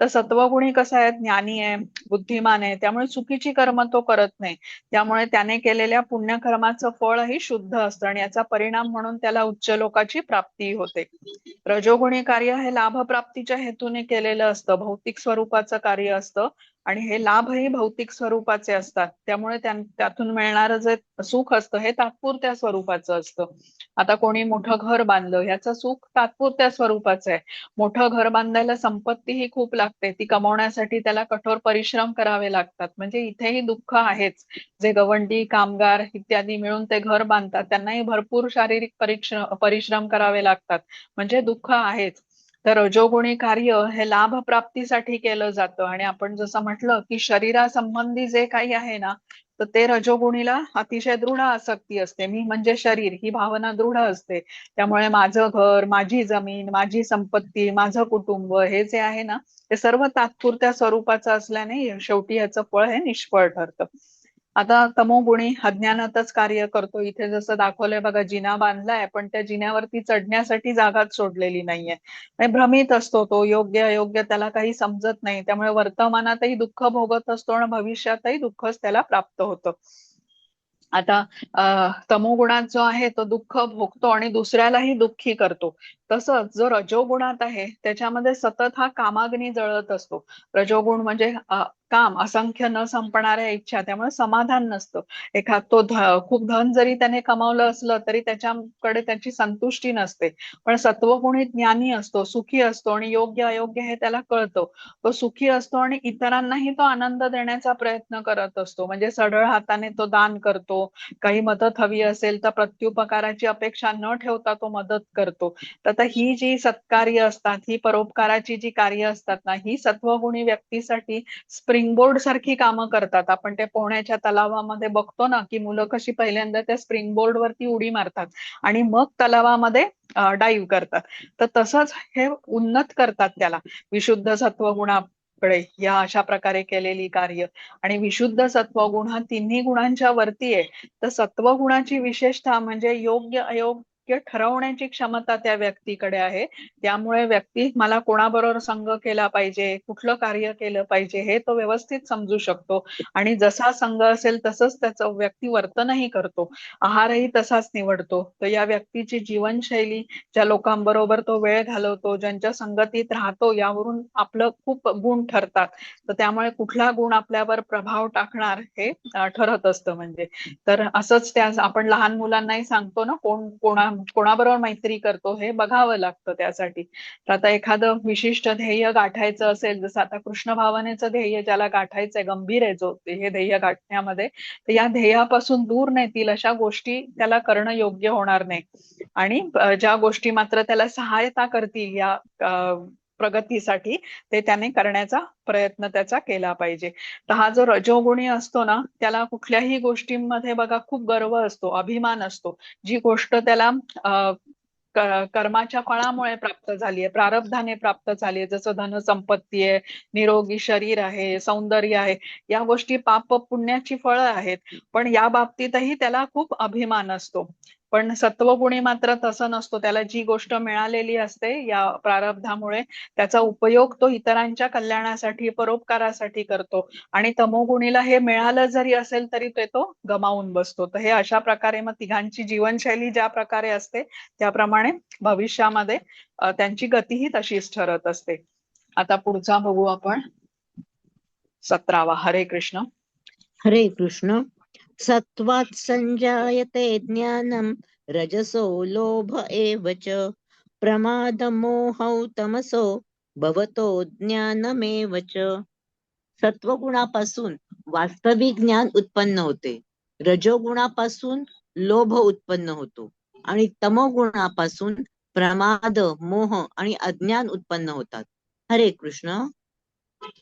तर सत्वगुणी कसं आहे, ज्ञानी आहे, बुद्धिमान आहे, त्यामुळे चुकीची कर्म तो करत नाही. त्यामुळे त्याने केलेल्या पुण्यकर्माचं फळही शुद्ध असतं आणि याचा परिणाम म्हणून त्याला उच्च लोकाची प्राप्ती होते. रजोगुणी कार्य हे लाभप्राप्तीच्या हेतूने केलेलं असतं, भौतिक स्वरूपाचं कार्य असतं आणि हे लाभही भौतिक स्वरूपाचे असतात. त्यामुळे त्यातून मिळणारं जे सुख असतं हे तात्पुरत्या स्वरूपाचं असतं. आता कोणी मोठं घर बांधलं, ह्याचं सुख तात्पुरत्या स्वरूपाचं आहे. मोठं घर बांधायला संपत्तीही खूप लागते, ती कमवण्यासाठी त्याला कठोर परिश्रम करावे लागतात. म्हणजे इथेही दुःख आहेच. जे गवंडी कामगार इत्यादी मिळून ते घर बांधतात त्यांनाही भरपूर शारीरिक परिश्रम करावे लागतात, म्हणजे दुःख आहेच. तर रजोगुणी कार्य हे लाभ प्राप्तीसाठी केलं जातं आणि आपण जसं म्हटलं की शरीरासंबंधी जे काही आहे ना, तर ते रजोगुणीला अतिशय दृढ आसक्ती असते. मी म्हणजे शरीर ही भावना दृढ असते. त्यामुळे माझं घर, माझी जमीन, माझी संपत्ती, माझं कुटुंब हे जे आहे ना, ते सर्व तात्पुरत्या स्वरूपाचं असल्याने शेवटी याचं फळ हे निष्फळ ठरतं. आता तमोगुणी अज्ञानातच कार्य करतो. इथे जसं दाखवलंय बघा, जिना बांधलाय पण त्या जिन्यावरती चढण्यासाठी जागाच सोडलेली नाहीये. आणि भ्रमित असतो तो, योग्य अयोग्य त्याला काही समजत नाही. त्यामुळे वर्तमानातही दुःख भोगत असतो आणि भविष्यातही दुःखच त्याला प्राप्त होतं. आता तमोगुणात जो आहे तो दुःख भोगतो आणि दुसऱ्यालाही दुःखी करतो. तसंच जो रजोगुणात आहे त्याच्यामध्ये सतत हा कामाग्नी जळत असतो. रजोगुण म्हणजे काम, असंख्य न संपणाऱ्या इच्छा, त्यामुळे समाधान नसतं. खूप धन जरी त्याने कमावलं असलं तरी त्याच्याकडे त्याची संतुष्टी नसते. पण सत्वगुणी ज्ञानी असतो, सुखी असतो आणि योग्य अयोग्य हे त्याला कळतं. तो सुखी असतो आणि इतरांनाही तो आनंद देण्याचा प्रयत्न करत असतो. म्हणजे सढळ हाताने तो दान करतो, काही मदत हवी असेल तर प्रत्युपकाराची अपेक्षा न ठेवता तो मदत करतो. तर आता ही जी सत्कार्य असतात, ही परोपकाराची जी कार्य असतात ना, ही सत्वगुणी व्यक्तीसाठी स्प्रिंगबोर्ड सारखी कामं करतात. आपण ते पोहण्याच्या तलावामध्ये बघतो ना, की मुलं कशी पहिल्यांदा त्या स्प्रिंगबोर्ड वरती उडी मारतात आणि मग तलावामध्ये डाईव्ह करतात. तर तसंच हे उन्नत करतात त्याला विशुद्ध सत्वगुणाकडे या अशा प्रकारे केलेली कार्य. आणि विशुद्ध सत्वगुण हा तिन्ही गुणांच्या वरती आहे. तर सत्वगुणाची विशेषता म्हणजे योग्य अयोग्य ठरवण्याची क्षमता त्या व्यक्तीकडे आहे. त्यामुळे व्यक्ती मला कोणाबरोबर संग केला पाहिजे, कुठलं कार्य केलं पाहिजे हे तो व्यवस्थित समजू शकतो आणि जसा संघ असेल तसंच त्याचं व्यक्ती वर्तनही करतो, आहारही तसाच निवडतो. तर या व्यक्तीची जीवनशैली, ज्या लोकांबरोबर तो वेळ घालवतो, ज्यांच्या संगतीत राहतो, यावरून आपलं खूप गुण ठरतात. तर त्यामुळे कुठला गुण आपल्यावर प्रभाव टाकणार हे ठरत असतं. म्हणजे तर असंच त्या आपण लहान मुलांनाही सांगतो ना, कोणाबरोबर मैत्री करतो हे बघावं लागतं त्यासाठी. तर आता एखादं विशिष्ट ध्येय गाठायचं असेल, जसं आता कृष्ण भावनेचं ध्येय ज्याला गाठायचंय, गंभीर आहे जो हे ध्येय गाठण्यामध्ये, तर या ध्येयापासून दूर नेतील अशा गोष्टी त्याला करणं योग्य होणार नाही. आणि ज्या गोष्टी मात्र त्याला सहायता करतील या प्रगतीसाठी, ते त्याने करण्याचा प्रयत्न त्याचा केला पाहिजे. तर हा जो रजोगुणी असतो ना, त्याला कुठल्याही गोष्टींमध्ये बघा खूप गर्व असतो, अभिमान असतो. जी गोष्ट त्याला कर्माच्या फळामुळे प्राप्त झाली आहे, प्रारब्धाने प्राप्त झाली आहे. जसं धनसंपत्ती आहे, निरोगी शरीर आहे, सौंदर्य आहे, या गोष्टी पाप पुण्याची फळं आहेत. पण या बाबतीतही त्याला खूप अभिमान असतो. पण सत्वगुणी मात्र तसं नसतो. त्याला जी गोष्ट मिळालेली असते या प्रारब्धामुळे, त्याचा उपयोग तो इतरांच्या कल्याणासाठी, परोपकारासाठी करतो. आणि तमोगुणीला हे मिळालं जरी असेल तरी तो गमावून बसतो. तर हे अशा प्रकारे मग तिघांची जीवनशैली ज्या प्रकारे असते त्याप्रमाणे भविष्यामध्ये त्यांची गतीही तशीच ठरत असते. आता पुढचा बघू आपण, 17वा. हरे कृष्ण. हरे कृष्ण. सत्वात् संजायते ज्ञानम रजसो लोभ एव च प्रमादमोहौ तमसो भवतो ज्ञानमेव च. सत्वगुणापासून वास्तविक ज्ञान उत्पन्न होते, रजोगुणापासून लोभ उत्पन्न होतो आणि तमोगुणापासून प्रमाद, मोह आणि अज्ञान उत्पन्न होतात. हरे कृष्ण.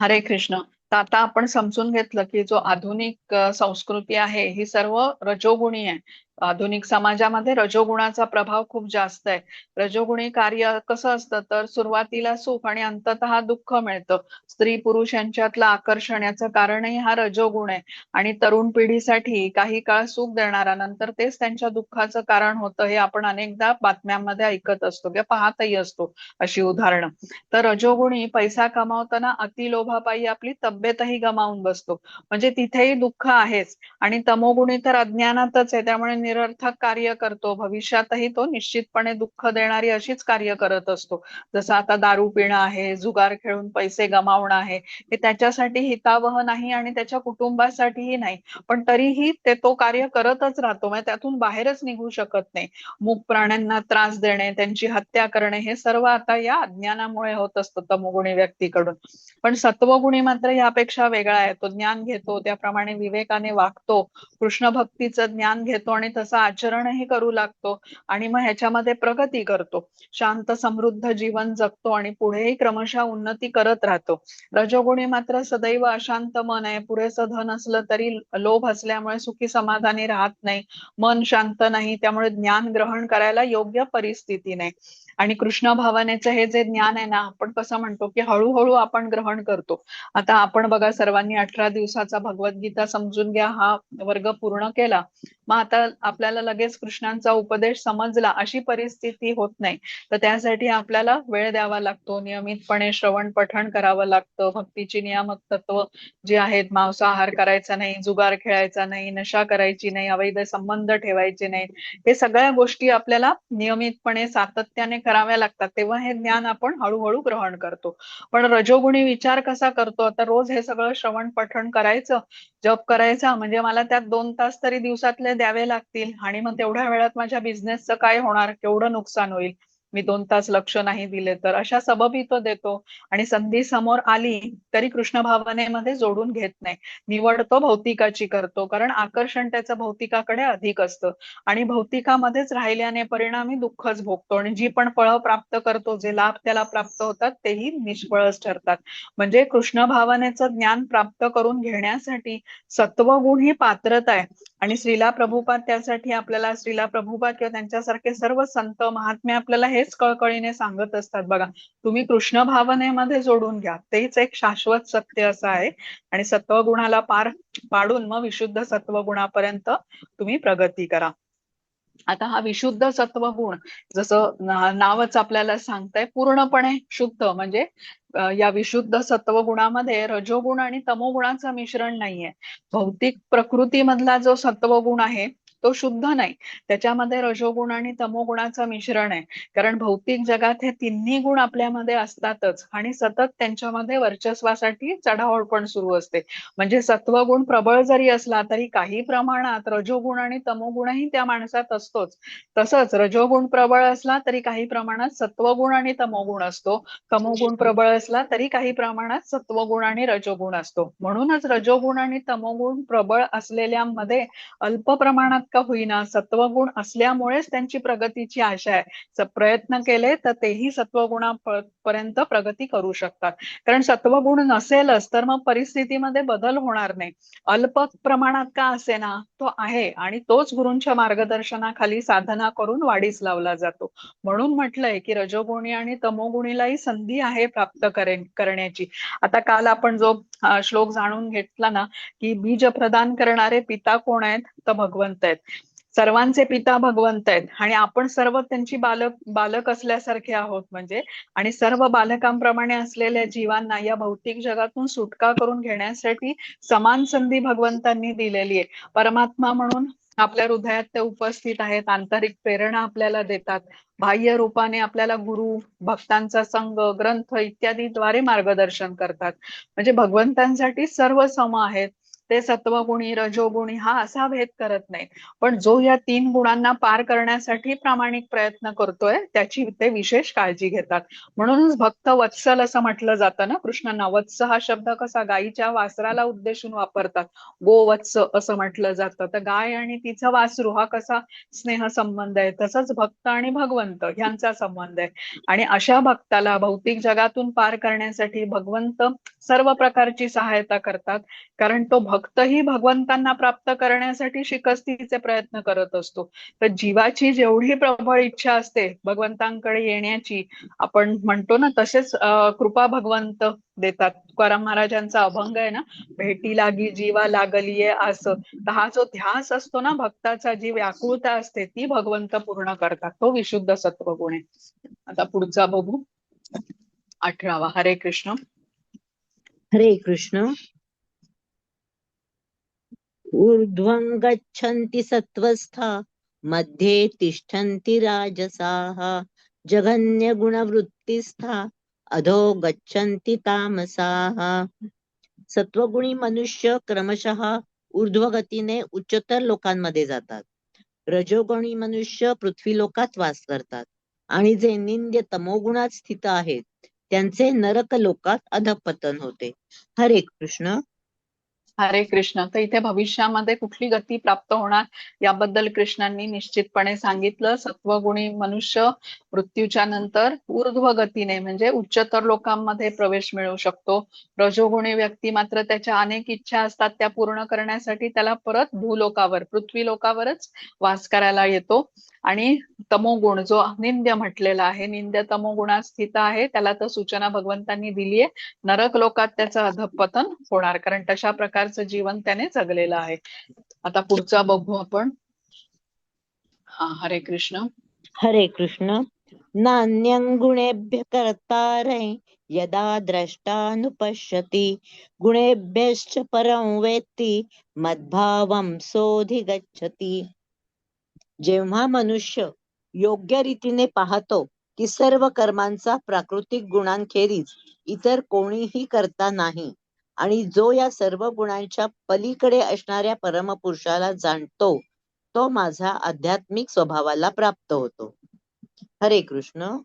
हरे कृष्ण. तर आता आपण समजून घेतलं की जो आधुनिक संस्कृती आहे ही सर्व रजोगुणी आहे. आधुनिक समाजामध्ये रजोगुणाचा प्रभाव खूप जास्त आहे. रजोगुणी कार्य कसं असतं तर सुरुवातीला सुख आणि अंततः दुःख मिळतं. स्त्री पुरुष यांच्यातलं आकर्षण याचं कारणही हा रजोगुण आहे. आणि तरुण पिढीसाठी काही काळ सुख देणारा नंतर तेच त्यांच्या दुःखाचं कारण होतं, हे आपण अनेकदा बातम्यांमध्ये ऐकत असतो किंवा पाहतही असतो अशी उदाहरणं. तर रजोगुणी पैसा कमावताना अतिलोभापायी आपली तब्येतही गमावून बसतो, म्हणजे तिथेही दुःख आहेच. आणि तमोगुणी तर अज्ञानातच आहे, त्यामुळे निरर्थक कार्य करतो. भविष्यातही तो निश्चितपणे दुःख देणारी अशीच कार्य करत असतो. जसं आता दारू पिणं आहे, जुगार खेळून पैसे गमावणं आहे, हे त्याच्यासाठी हितावह नाही आणि त्याच्या कुटुंबासाठीही नाही. पण तरीही तो कार्य करतच राहतो, म्हणजे त्यातून बाहेरच निघू शकत नाही. मूक प्राण्यांना त्रास देणे, त्यांची हत्या करणे, हे सर्व आता या अज्ञानामुळे होत असतं तमोगुणी व्यक्तीकडून. पण सत्वगुणी मात्र यापेक्षा वेगळा आहे. तो ज्ञान घेतो, त्याप्रमाणे विवेकाने वागतो, कृष्ण भक्तीचं ज्ञान घेतो आणि तसं आचरणही करू लागतो आणि मग ह्याच्यामध्ये प्रगती करतो. शांत समृद्ध जीवन जगतो आणि पुढेही क्रमशः उन्नती करत राहतो. रजोगुणी मात्र सदैव अशांत मन आहे. पुरेसं धन असलं तरी लोभ असल्यामुळे सुखी समाधानी राहत नाही. मन शांत नाही, त्यामुळे ज्ञान ग्रहण करायला योग्य परिस्थिती नाही. आणि कृष्ण भावनेचं हे जे ज्ञान आहे ना, आपण कसं म्हणतो की हळूहळू आपण ग्रहण करतो. आता आपण बघा, सर्वांनी 18 दिवसाचा भगवद्गीता समजून घ्या हा वर्ग पूर्ण केला. मग आता आपल्याला लगेच कृष्णांचा उपदेश समजला अशी परिस्थिती होत नाही. तर त्यासाठी आपल्याला वेळ द्यावा लागतो, नियमितपणे श्रवण पठण करावं लागतं. भक्तीची नियामक तत्व जी आहेत, मांसाहार करायचा नाही, जुगार खेळायचा नाही, नशा करायची नाही, अवैध संबंध ठेवायचे नाहीत, हे सगळ्या गोष्टी आपल्याला नियमितपणे सातत्याने कराव्या लागतात. तेव्हा हे ज्ञान आपण हळूहळू ग्रहण करतो. पण रजोगुणी विचार कसा करतो, आता रोज हे सगळं श्रवण पठण करायचं, जप करायचा, म्हणजे मला त्यात 2 तास तरी दिवसातले द्यावे लागतील आणि मग तेवढ्या वेळात माझ्या बिझनेसचं काय होणार, केवढं नुकसान होईल मी 2 तास लक्ष नाही दिले तर, अशा सबबी तो देतो. आणि संधी समोर आली तरी कृष्ण भावनेमध्ये जोडून घेत नाही. निवड तो भौतिकाची करतो, कारण आकर्षण त्याचं भौतिकाकडे अधिक असतं आणि भौतिकामध्येच राहिल्याने परिणामी दुःखच भोगतो. आणि जी पण फळं प्राप्त करतो, जे लाभ त्याला प्राप्त होतात तेही निष्फळच ठरतात. म्हणजे कृष्ण भावनेचं ज्ञान प्राप्त करून घेण्यासाठी सत्वगुण ही पात्रता आहे. आणि श्रीला प्रभुपाद त्यासाठी आपल्याला, श्रीला प्रभुपाद किंवा त्यांच्यासारखे सर्व संत महात्मे आपल्याला हेच कळकळीने सांगत असतात, बघा तुम्ही कृष्ण भावनेमध्ये जोडून घ्या, तेच एक शाश्वत सत्य असं आहे. आणि सत्वगुणाला पार पाडून मग विशुद्ध सत्वगुणापर्यंत तुम्ही प्रगती करा. आता हा विशुद्ध सत्वगुण, जसं नावच आपल्याला सांगतंय, पूर्णपणे शुद्ध, म्हणजे या विशुद्ध सत्वगुणामध्ये रजोगुण आणि तमोगुणाचं मिश्रण नाहीये. भौतिक प्रकृतीमधला जो सत्वगुण आहे तो शुद्ध नाही, त्याच्यामध्ये रजोगुण आणि तमोगुणाचं मिश्रण आहे. कारण भौतिक जगात हे तिन्ही गुण आपल्यामध्ये असतातच आणि सतत त्यांच्यामध्ये वर्चस्वासाठी चढाओढ पण सुरू असते. म्हणजे सत्वगुण प्रबळ जरी असला तरी काही प्रमाणात रजोगुण आणि तमोगुणही त्या माणसात असतोच. तसंच रजोगुण प्रबळ असला तरी काही प्रमाणात सत्वगुण आणि तमोगुण असतो. तमोगुण प्रबळ असला तरी काही प्रमाणात सत्वगुण आणि रजोगुण असतो. म्हणूनच रजोगुण आणि तमोगुण प्रबळ असलेल्यामध्ये अल्प प्रमाणात का होईना सत्वगुण असल्यामुळेच त्यांची प्रगतीची आशा आहे. प्रयत्न केले तर तेही सत्वगुणापर्यंत प्रगती करू शकतात. कारण सत्वगुण नसेलच तर मग परिस्थितीमध्ये बदल होणार नाही. अल्प प्रमाणात का असेना तो आहे आणि तोच गुरूंच्या मार्गदर्शनाखाली साधना करून वाढीस लावला जातो. म्हणून म्हटलंय की रजोगुणी आणि तमोगुणीलाही संधी आहे प्राप्त करण्याची. आता काल आपण जो श्लोक जाणून घेतला ना की बीज प्रदान करणारे पिता कोण आहेत तर भगवंत आहेत. सर्वांचे पिता भगवंत आहेत आणि आपण सर्व त्यांची बालक असल्यासारखे आहोत म्हणजे. आणि सर्व बालकांप्रमाणे असलेल्या जीवांना या भौतिक जगातून सुटका करून घेण्यासाठी समान संधी भगवंतांनी दिलेली आहे. परमात्मा म्हणून आपल्या हृदयात ते उपस्थित आहेत. आंतरिक प्रेरणा आपल्याला देतात. बाह्य रूपाने आपल्याला गुरु, भक्तांचा संघ, ग्रंथ इत्यादीद्वारे मार्गदर्शन करतात. म्हणजे भगवंतांसाठी सर्व सम आहेत. ते सत्वगुणी रजोगुणी हा असा भेद करत नाही. पण जो या 3 गुणांना पार करण्यासाठी प्रामाणिक प्रयत्न करतोय त्याची ते विशेष काळजी घेतात. म्हणूनच भक्त वत्सल असं म्हटलं जातं ना कृष्णांना. वत्स हा शब्द कसा गायीच्या वासराला उद्देशून वापरतात. गोवत्स असं म्हटलं जातं. तर गाय आणि तिचं वासरू हा कसा स्नेह संबंध आहे तसंच भक्त आणि भगवंत ह्यांचा संबंध आहे. आणि अशा भक्ताला भौतिक जगातून पार करण्यासाठी भगवंत सर्व प्रकारची सहायता करतात. कारण तो भक्तही भगवंतांना प्राप्त करण्यासाठी शिकस्तीचे प्रयत्न करत असतो. तर जीवाची जेवढी प्रबळ इच्छा असते भगवंतांकडे येण्याची, आपण म्हणतो ना तसेच कृपा भगवंत देतात. तुकाराम महाराजांचा अभंग आहे ना, भेटी लागी जीवा लागलीये आस. तर हा जो ध्यास असतो ना भक्ताचा, जी व्याकुळता असते ती भगवंत पूर्ण करतात. तो विशुद्ध सत्वगुण आहे. आता पुढचा बघू 18वा. हरे कृष्ण. हरे कृष्ण. ऊर्ध्वं गच्छन्ति सत्त्वस्था मध्ये तिष्ठन्ति राजसाः जघन्यगुणवृत्तिस्था अधो गच्छन्ति तामसाः. सत्वगुणी मनुष्य क्रमशः ऊर्ध्वगतीने उच्चतर लोकांमध्ये जातात. रजोगुणी मनुष्य पृथ्वी लोकात वास करतात आणि जे निंद्य तमोगुणात स्थित आहेत त्यांचे नरक लोकात अधपतन होते. हरे कृष्ण. हरे कृष्ण. तर इथे भविष्यामध्ये कुठली गती प्राप्त होणार याबद्दल कृष्णांनी निश्चितपणे सांगितलं. सत्वगुणी मनुष्य मृत्यूच्या नंतर ऊर्ध्व गतीने म्हणजे उच्चतर लोकांमध्ये प्रवेश मिळू शकतो. रजोगुणी व्यक्ती मात्र त्याच्या अनेक इच्छा असतात त्या पूर्ण करण्यासाठी त्याला परत भूलोकावर पृथ्वी लोकावरच वास करायला येतो. आणि तमोगुण जो निंद्य म्हटलेला आहे, निंद्य तमोगुणात स्थित आहे, त्याला तर सूचना भगवंतांनी दिली आहे. नरक लोकात त्याचं अधःपतन होणार कारण तशा प्रकारचं जीवन त्याने जगलेलं आहे. आता पुढचा बघू आपण. हरे कृष्ण. हरे कृष्ण. नान्यं गुणेभ्य कर्तारे यदा द्रष्टानुपश्यति गुणेभ्यश्च परं वेत्ति मद्भावं सोऽधिगच्छति. जेव्हा मनुष्य योग्य रीतीने पाहतो की सर्व कर्मांचा प्राकृतिक गुणांखेरीज इतर कोणीही करता नाही आणि जो या सर्व गुणांच्या पलीकडे असणाऱ्या परमपुरुषाला जाणतो तो माझा आध्यात्मिक स्वभावाला प्राप्त होतो. हरे कृष्ण.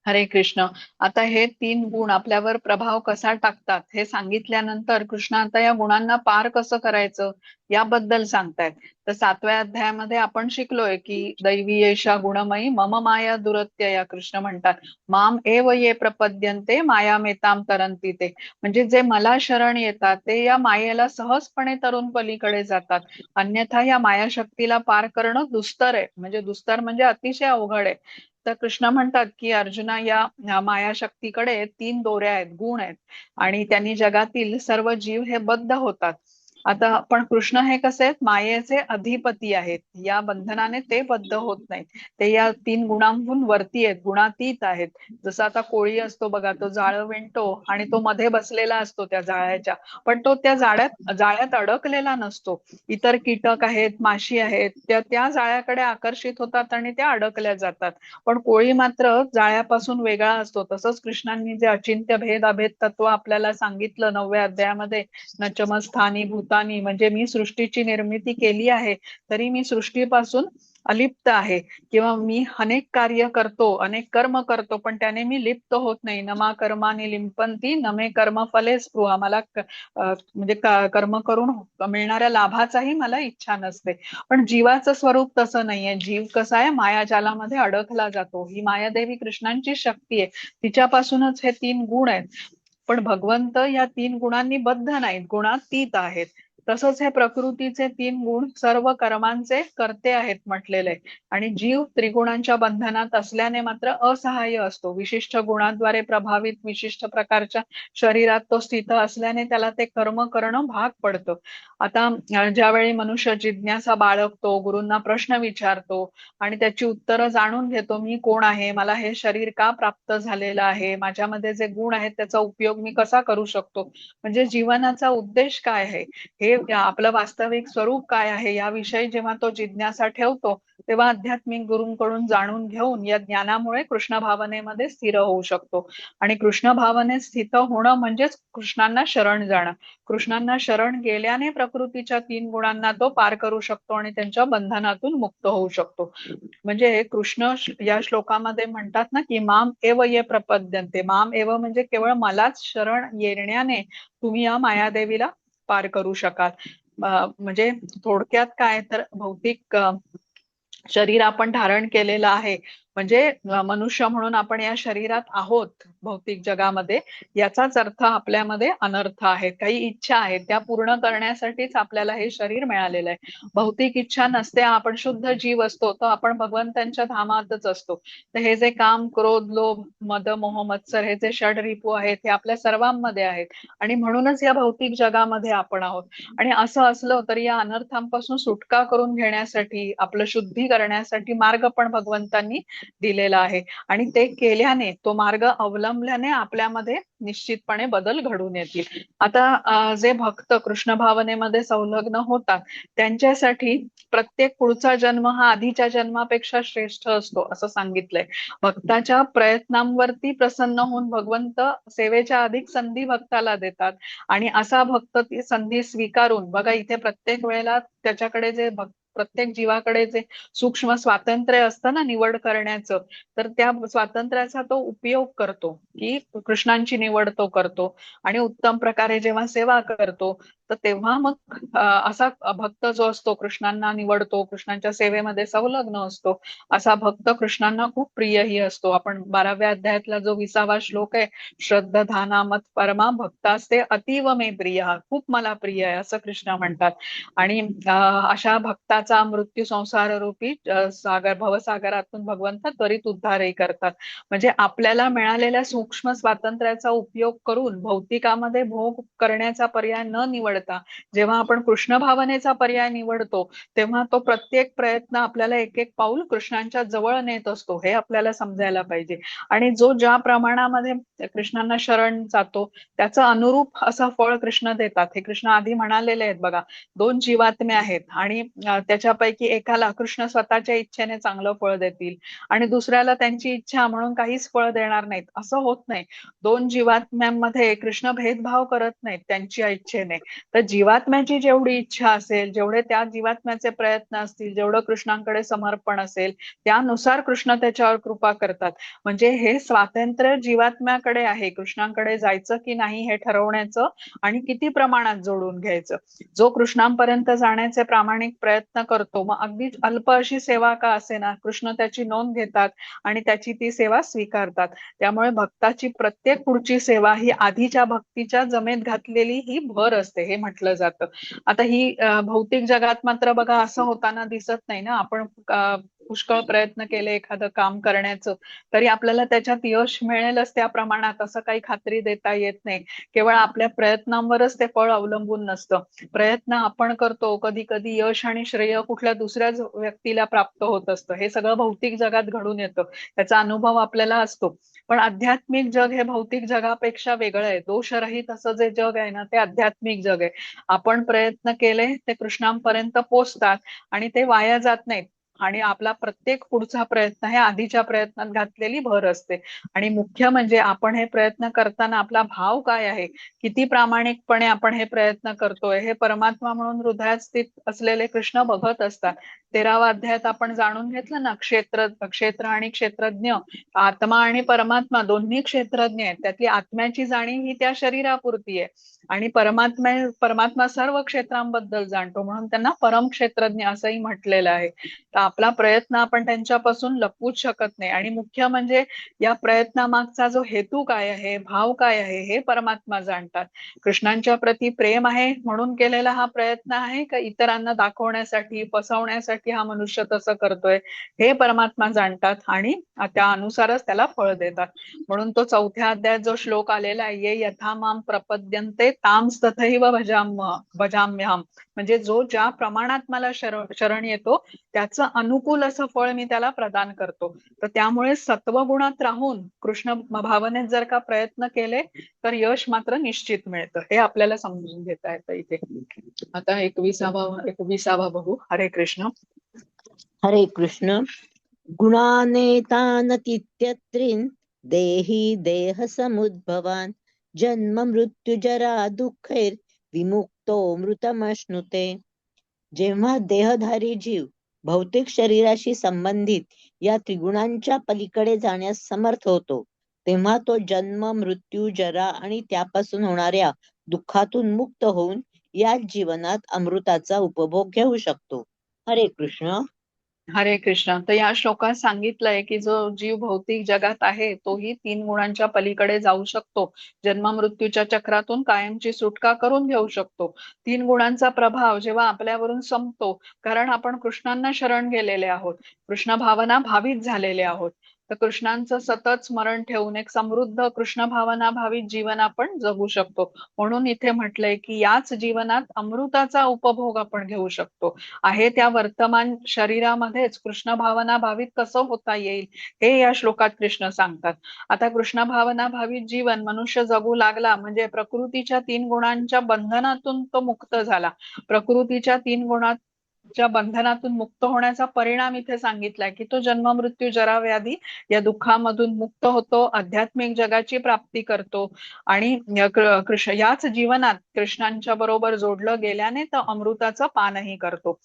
हरे कृष्ण. आता हे 3 गुण आपल्यावर प्रभाव कसा टाकतात हे सांगितल्यानंतर कृष्ण आता या गुणांना पार कसं करायचं याबद्दल सांगतायत. तर 7व्या अध्यायामध्ये आपण शिकलोय की दैवी एषा गुणमयी मम माया दुरत्यया. कृष्ण म्हणतात माम एव ये प्रपद्यन्ते मायामेताम तरन्ति ते. म्हणजे जे मला शरण येतात ते या मायेला सहजपणे तरून पलीकडे जातात. अन्यथा या मायाशक्तीला पार करणं दुस्तर आहे. म्हणजे दुस्तर म्हणजे अतिशय अवघड आहे. तर कृष्ण म्हणतात की अर्जुना या मायाशक्तीकडे 3 दोऱ्या आहेत, गुण आहेत आणि त्यांनी जगातील सर्व जीव हे बद्ध होतात. आता पण कृष्ण हे कसे आहेत मायेचे अधिपती आहेत. या बंधनाने ते बद्ध होत नाहीत. ते या 3 गुणांहून वरती आहेत, गुणातीत आहेत. जसं आता कोळी असतो बघा, तो जाळं विणतो आणि तो मध्ये बसलेला असतो त्या जाळ्याच्या, पण तो त्या जाळ्यात अडकलेला नसतो. इतर कीटक आहेत, माशी आहेत, त्या जाळ्याकडे आकर्षित होतात आणि त्या अडकल्या जातात. पण कोळी मात्र जाळ्यापासून वेगळा असतो. तसंच कृष्णांनी जे अचिंत्य भेद अभेद तत्व आपल्याला सांगितलं 9व्या अध्यायामध्ये, नचमस्थानी भूतानी, म्हणजे मी सृष्टीची निर्मिती केली आहे तरी मी सृष्टीपासून अलिप्त आहे, किंवा मी अनेक कार्य करतो, अनेक कर्म करतो, पण त्याने मी लिप्त होत नाही. नमा कर्माने लिंपंती नमे कर्म फले स्पृहा. मला म्हणजे कर्म करून मिळणाऱ्या लाभाचाही मला इच्छा नसते. पण जीवाचं स्वरूप तसं नाहीये. जीव कसा आहे, मायाजालामध्ये अडकला जातो. ही मायादेवी कृष्णांची शक्ती आहे, तिच्यापासूनच हे 3 गुण आहेत. पण भगवंत या 3 गुणांनी बद्ध नाहीत, गुणातीत आहेत. तसंच हे प्रकृतीचे 3 गुण सर्व कर्मांचे कर्ते आहेत म्हटलेले. आणि जीव त्रिगुणांच्या बंधनात असल्याने मात्र असहाय्य असतो. विशिष्ट गुणांद्वारे प्रभावित विशिष्ट प्रकारच्या शरीरात तो स्थित असल्याने त्याला ते कर्म करणं भाग पडतं. आता ज्यावेळी मनुष्य जिज्ञासा बाळगतो, गुरूंना प्रश्न विचारतो आणि त्याची उत्तरं जाणून घेतो, मी कोण आहे, मला हे शरीर का प्राप्त झालेलं आहे, माझ्यामध्ये जे गुण आहेत त्याचा उपयोग मी कसा करू शकतो, म्हणजे जीवनाचा उद्देश काय आहे, हे आपलं वास्तविक स्वरूप काय आहे, याविषयी जेव्हा तो जिज्ञासा ठेवतो, तेव्हा आध्यात्मिक गुरूंकडून जाणून घेऊन या ज्ञानामुळे कृष्ण भावनेमध्ये स्थिर होऊ शकतो. आणि कृष्ण भावनेत स्थित होणं म्हणजेच कृष्णांना शरण जाणं. कृष्णांना शरण गेल्याने प्रकृतीच्या 3 गुणांना तो पार करू शकतो आणि त्यांच्या बंधनातून मुक्त होऊ शकतो. म्हणजे कृष्ण या श्लोकामध्ये म्हणतात ना, की माम एव ये प्रपद्यन्ते. माम एव म्हणजे केवळ मलाच शरण येण्याने तुम्ही या मायादेवीला पार करू शकाल. म्हणजे थोडक्यात काय तर भौतिक शरीर आपण धारण केलेलं आहे, म्हणजे मनुष्य म्हणून आपण या शरीरात आहोत भौतिक जगामध्ये, याचाच अर्थ आपल्यामध्ये अनर्थ आहेत, काही इच्छा आहेत, त्या पूर्ण करण्यासाठीच आपल्याला हे शरीर मिळालेलं आहे. भौतिक इच्छा नसते, आपण शुद्ध जीव असतो, तर आपण भगवंतांच्या धामातच असतो. तर हे जे काम, क्रोध, लोभ, मद, मोह, मत्सर हे जे षडरिपू आहेत, हे आपल्या सर्वांमध्ये आहेत आणि म्हणूनच या भौतिक जगामध्ये आपण आहोत. आणि असं असलं तरी या अनर्थांपासून सुटका करून घेण्यासाठी, आपलं शुद्धी करण्यासाठी मार्ग पण भगवंतांनी दिलेला आहे. आणि ते केल्याने, तो मार्ग अवलंबल्याने आपल्यामध्ये निश्चितपणे बदल घडून येतील. आता जे भक्त कृष्ण भावनेमध्ये संलग्न होतात, त्यांच्यासाठी प्रत्येक पुढचा जन्म हा आधीच्या जन्मापेक्षा श्रेष्ठ असतो असं सांगितलंय. भक्ताच्या प्रयत्नांवरती प्रसन्न होऊन भगवंत सेवेच्या अधिक संधी भक्ताला देतात. आणि असा भक्त ती संधी स्वीकारून, बघा इथे प्रत्येक वेळेला त्याच्याकडे जे प्रत्येक जीवाकडे जे सूक्ष्म स्वातंत्र्य असतं ना निवड करण्याचं, तर त्या स्वातंत्र्याचा तो उपयोग करतो, की कृष्णांची निवड तो करतो आणि उत्तम प्रकारे जेव्हा सेवा करतो, तर तेव्हा मग असा भक्त जो असतो कृष्णांना निवडतो, कृष्णांच्या सेवेमध्ये संलग्न असतो, असा भक्त कृष्णांना खूप प्रियही असतो. आपण 12व्या अध्यायातला जो 20वा श्लोक आहे, श्रद्धाना मत परमा भक्तास्ते अतीव मे प्रिय, खूप मला प्रिय आहे असं कृष्ण म्हणतात. आणि अशा भक्ताचा मृत्यू संसार रूपी भवसागरातून भगवंत त्वरित उद्धारही करतात. म्हणजे आपल्याला मिळालेल्या सूक्ष्म स्वातंत्र्याचा उपयोग करून भौतिकामध्ये भोग करण्याचा पर्याय न निवडता, जेव्हा आपण कृष्ण भावनेचा पर्याय निवडतो, तेव्हा तो प्रत्येक प्रयत्न आपल्याला एक एक पाऊल कृष्णांच्या जवळ नेत असतो, हे आपल्याला समजायला पाहिजे. आणि जो ज्या प्रमाणामध्ये कृष्णांना शरण जातो, त्याचं अनुरूप असं फळ कृष्ण देतात. हे कृष्ण आधी म्हणालेले आहेत बघा, 2 जीवात्म्या आहेत आणि त्याच्यापैकी एकाला कृष्ण स्वतःच्या इच्छेने चांगलं फळ देतील आणि दुसऱ्याला त्यांची इच्छा म्हणून काहीच फळ देणार नाहीत, असं होत नाही. 2 जीवात्म्यांमध्ये कृष्ण भेदभाव करत नाहीत त्यांच्या इच्छेने. तर जीवात्म्याची जेवढी इच्छा असेल, जेवढे त्या जीवात्म्याचे प्रयत्न असतील, जेवढं कृष्णांकडे समर्पण असेल, त्यानुसार कृष्ण त्याच्यावर कृपा करतात. म्हणजे हे स्वातंत्र्य जीवात्म्याकडे आहे, कृष्णांकडे जायचं की नाही हे ठरवण्याचं आणि किती प्रमाणात जोडून घ्यायचं. जो कृष्णांपर्यंत जाण्याचे प्रामाणिक प्रयत्न करतो, मग अगदी अल्प अशी सेवा का असेना, कृष्ण त्याची नोंद घेतात आणि त्याची ती सेवा स्वीकारतात. त्यामुळे भक्ताची प्रत्येक पुढची सेवा ही आधीच्या भक्तीच्या जमेत घातलेली ही भर असते, हे म्हटलं जातं. आता ही भौतिक जगात मात्र बघा असं होताना दिसत नाही ना. आपण पुष्कळ प्रयत्न केले एखादं काम करण्याचं, तरी आपल्याला त्याच्यात यश मिळेलच त्या प्रमाणात असं काही खात्री देता येत नाही. केवळ आपल्या प्रयत्नांवरच ते फळ अवलंबून नसतं. प्रयत्न आपण करतो, कधी कधी यश आणि श्रेय कुठल्या दुसऱ्याच व्यक्तीला प्राप्त होत असतं. हे सगळं भौतिक जगात घडून येतं, त्याचा अनुभव आपल्याला असतो. पण आध्यात्मिक जग हे भौतिक जगापेक्षा वेगळं आहे. दोषरहित असं जे जग आहे ना, ते आध्यात्मिक जग आहे. आपण प्रयत्न केले ते कृष्णांपर्यंत पोहोचतात आणि ते वाया जात नाहीत. आणि आपला प्रत्येक पुढचा प्रयत्न हे आधीच्या प्रयत्नात घातलेली भर असते. आणि मुख्य म्हणजे आपण हे प्रयत्न करताना आपला भाव काय आहे, किती प्रामाणिकपणे आपण हे प्रयत्न करतोय, हे परमात्मा म्हणून हृदयात स्थित असलेले कृष्ण बघत असतात. 13व्या अध्यायात आपण जाणून घेतलं ना, क्षेत्र आणि क्षेत्रज्ञ, आत्मा आणि परमात्मा दोन्ही क्षेत्रज्ञ आहेत. त्यातली आत्म्याची जाणीव ही त्या शरीरापुरती आहे आणि परमात्मा सर्व क्षेत्रांबद्दल जाणतो, म्हणून त्यांना परम क्षेत्रज्ञ असंही म्हटलेलं आहे. तर आपला प्रयत्न आपण त्यांच्यापासून लपवूच शकत नाही. आणि मुख्य म्हणजे या प्रयत्नामागचा जो हेतू काय आहे, भाव काय आहे, हे परमात्मा जाणतात. कृष्णांच्या प्रती प्रेम आहे म्हणून केलेला हा प्रयत्न आहे, का इतरांना दाखवण्यासाठी, फसवण्यासाठी हा मनुष्य तसं करतोय, हे परमात्मा जाणतात आणि त्या अनुसारच त्याला फळ देतात. म्हणून तो 4थ्या अध्यायात जो श्लोक आलेला आहे, ये यथा माम प्रपद्यन्ते ताम तथैव भजाम्यहम, म्हणजे जो ज्या प्रमाणात मला शरण येतो त्याचं अनुकूल असं फळ मी त्याला प्रदान करतो. तर त्यामुळे सत्वगुणात राहून कृष्ण भावनेत जर का प्रयत्न केले तर यश मात्र निश्चित मिळतं, हे आपल्याला समजून घेता येतं इथे. आता 21वा बघू. हरे कृष्ण. हरे कृष्ण. गुणानेतानतीत्यत्रिन् देही देह समुद्भवान् जन्म मृत्यू जरा दुःखैर विमुक्तो मृतमश्नुते. जेव्हा देहधारी जीव भौतिक शरीराशी संबंधित या त्रिगुणांच्या पलीकडे जाण्यास समर्थ होतो, तेव्हा तो जन्म मृत्यू जरा आणि त्यापासून होणाऱ्या दुःखातून मुक्त होऊन याच जीवनात अमृताचा उपभोग घेऊ शकतो. हरे कृष्ण. हरे कृष्ण. तर या श्लोकात सांगितलंय की जो जीव भौतिक जगात आहे तोही 3 गुणांच्या पलीकडे जाऊ शकतो, जन्म मृत्यूच्या चक्रातून कायमची सुटका करून घेऊ शकतो. 3 गुणांचा प्रभाव जेव्हा आपल्यावरून संपतो, कारण आपण कृष्णांना शरण गेलेले आहोत, कृष्ण भावना भावित झालेले आहोत, तर कृष्णांचं सतत स्मरण ठेवून एक समृद्ध कृष्ण भावना भावित जीवन आपण जगू शकतो. म्हणून इथे म्हटलंय की याच जीवनात अमृताचा उपभोग आपण घेऊ शकतो. आहे त्या वर्तमान शरीरामध्येच कृष्ण भावना भावित कसं होता येईल, हे या श्लोकात कृष्ण सांगतात. आता कृष्ण भावना भावित जीवन मनुष्य जगू लागला म्हणजे प्रकृतीच्या 3 गुणांच्या बंधनातून तो मुक्त झाला. प्रकृतीच्या 3 गुणांच्या बंधनातून मुक्त होण्याचा परिणाम इथे सांगितलाय की तो जन्म मृत्यू जरा व्याधी या दुःखामधून मुक्त होतो, आध्यात्मिक जगाची प्राप्ती करतो आणि याच जीवनात कृष्णांच्या बरोबर जोडलं गेल्याने तर अमृताचं पानही करतो.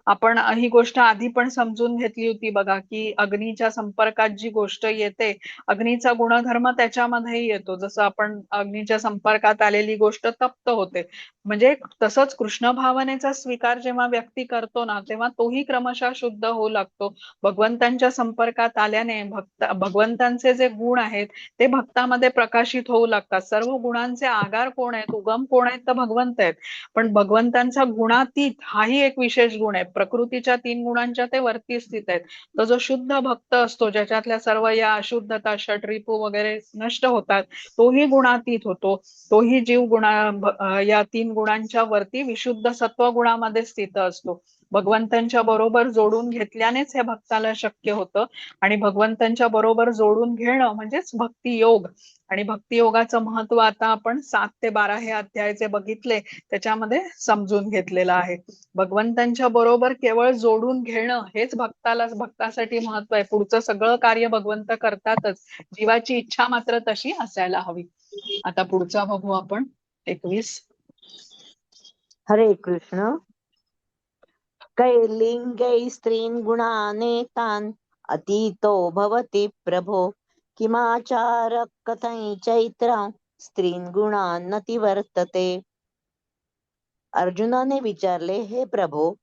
आपण ही गोष्ट आधी पण समजून घेतली होती बघा, की अग्नीच्या संपर्कात जी गोष्ट येते, अग्नीचा गुणधर्म त्याच्यामध्येही येतो. जसं आपण अग्नीच्या संपर्कात आलेली गोष्ट तप्त होते, म्हणजे तसंच कृष्ण भावनेचा स्वीकार जेव्हा व्यक्ती करतो ना, तेव्हा तोही क्रमशः शुद्ध होऊ लागतो. भगवंतांच्या संपर्कात आल्याने भगवंतांचे जे गुण आहेत ते भक्तामध्ये प्रकाशित होऊ लागतात. सर्व गुणांचे आगार कोण आहेत, उगम कोण आहेत, तर भगवंत आहेत. पण भगवंतांचा गुणातीत हाही एक विशेष गुण आहे. प्रकृतीच्या 3 गुणांच्या ते वरती स्थित आहेत. तो जो शुद्ध भक्त असतो, ज्याच्यातल्या सर्व या अशुद्धता, षटरिपू वगैरे नष्ट होतात, तोही गुणातीत होतो. तोही जीव या 3 गुणांच्या वरती विशुद्ध सत्व गुणामध्ये स्थित असतो. भगवंतांच्या बरोबर जोडून घेतल्यानेच हे भक्ताला शक्य होतं. आणि भगवंतांच्या बरोबर जोडून घेणं म्हणजेच भक्ती योग. आणि भक्ती योगाचं महत्व आता आपण 7 ते 12 हे अध्याय जे बघितले त्याच्यामध्ये समजून घेतलेलं आहे. भगवंतांच्या बरोबर केवळ जोडून घेणं हेच भक्तासाठी महत्व आहे. पुढचं सगळं कार्य भगवंत करतातच, जीवाची इच्छा मात्र तशी असायला हवी. आता पुढचा बघू आपण 21. हरे कृष्ण. कैर्लिङ्गै स्त्रीन् गुणानेतान् अतीतो भवति प्रभो किमाचार कथं चैत्रां स्त्रीन् गुणान् वर्तते. अर्जुनाने विचारले, हे प्रभो,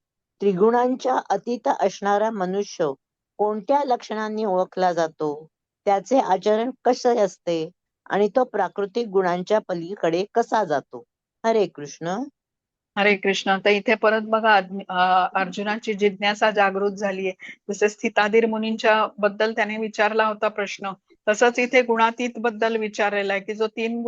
त्रिगुणांच्या अतीत असणारा मनुष्य कोणत्या लक्षणांनी ओळखला जातो, त्याचे आचरण कसे असते आणि तो प्राकृतिक गुणांच्या पलीकडे कसा जातो. हरे कृष्ण. हरे कृष्ण. तर इथे परत बघा अर्जुनाची जिज्ञासा जागृत झालीये. जसे स्थिताधीर मुनींच्या बद्दल त्याने विचारला होता प्रश्न, तसंच इथे गुणातीत बद्दल विचारलेला आहे की जो 3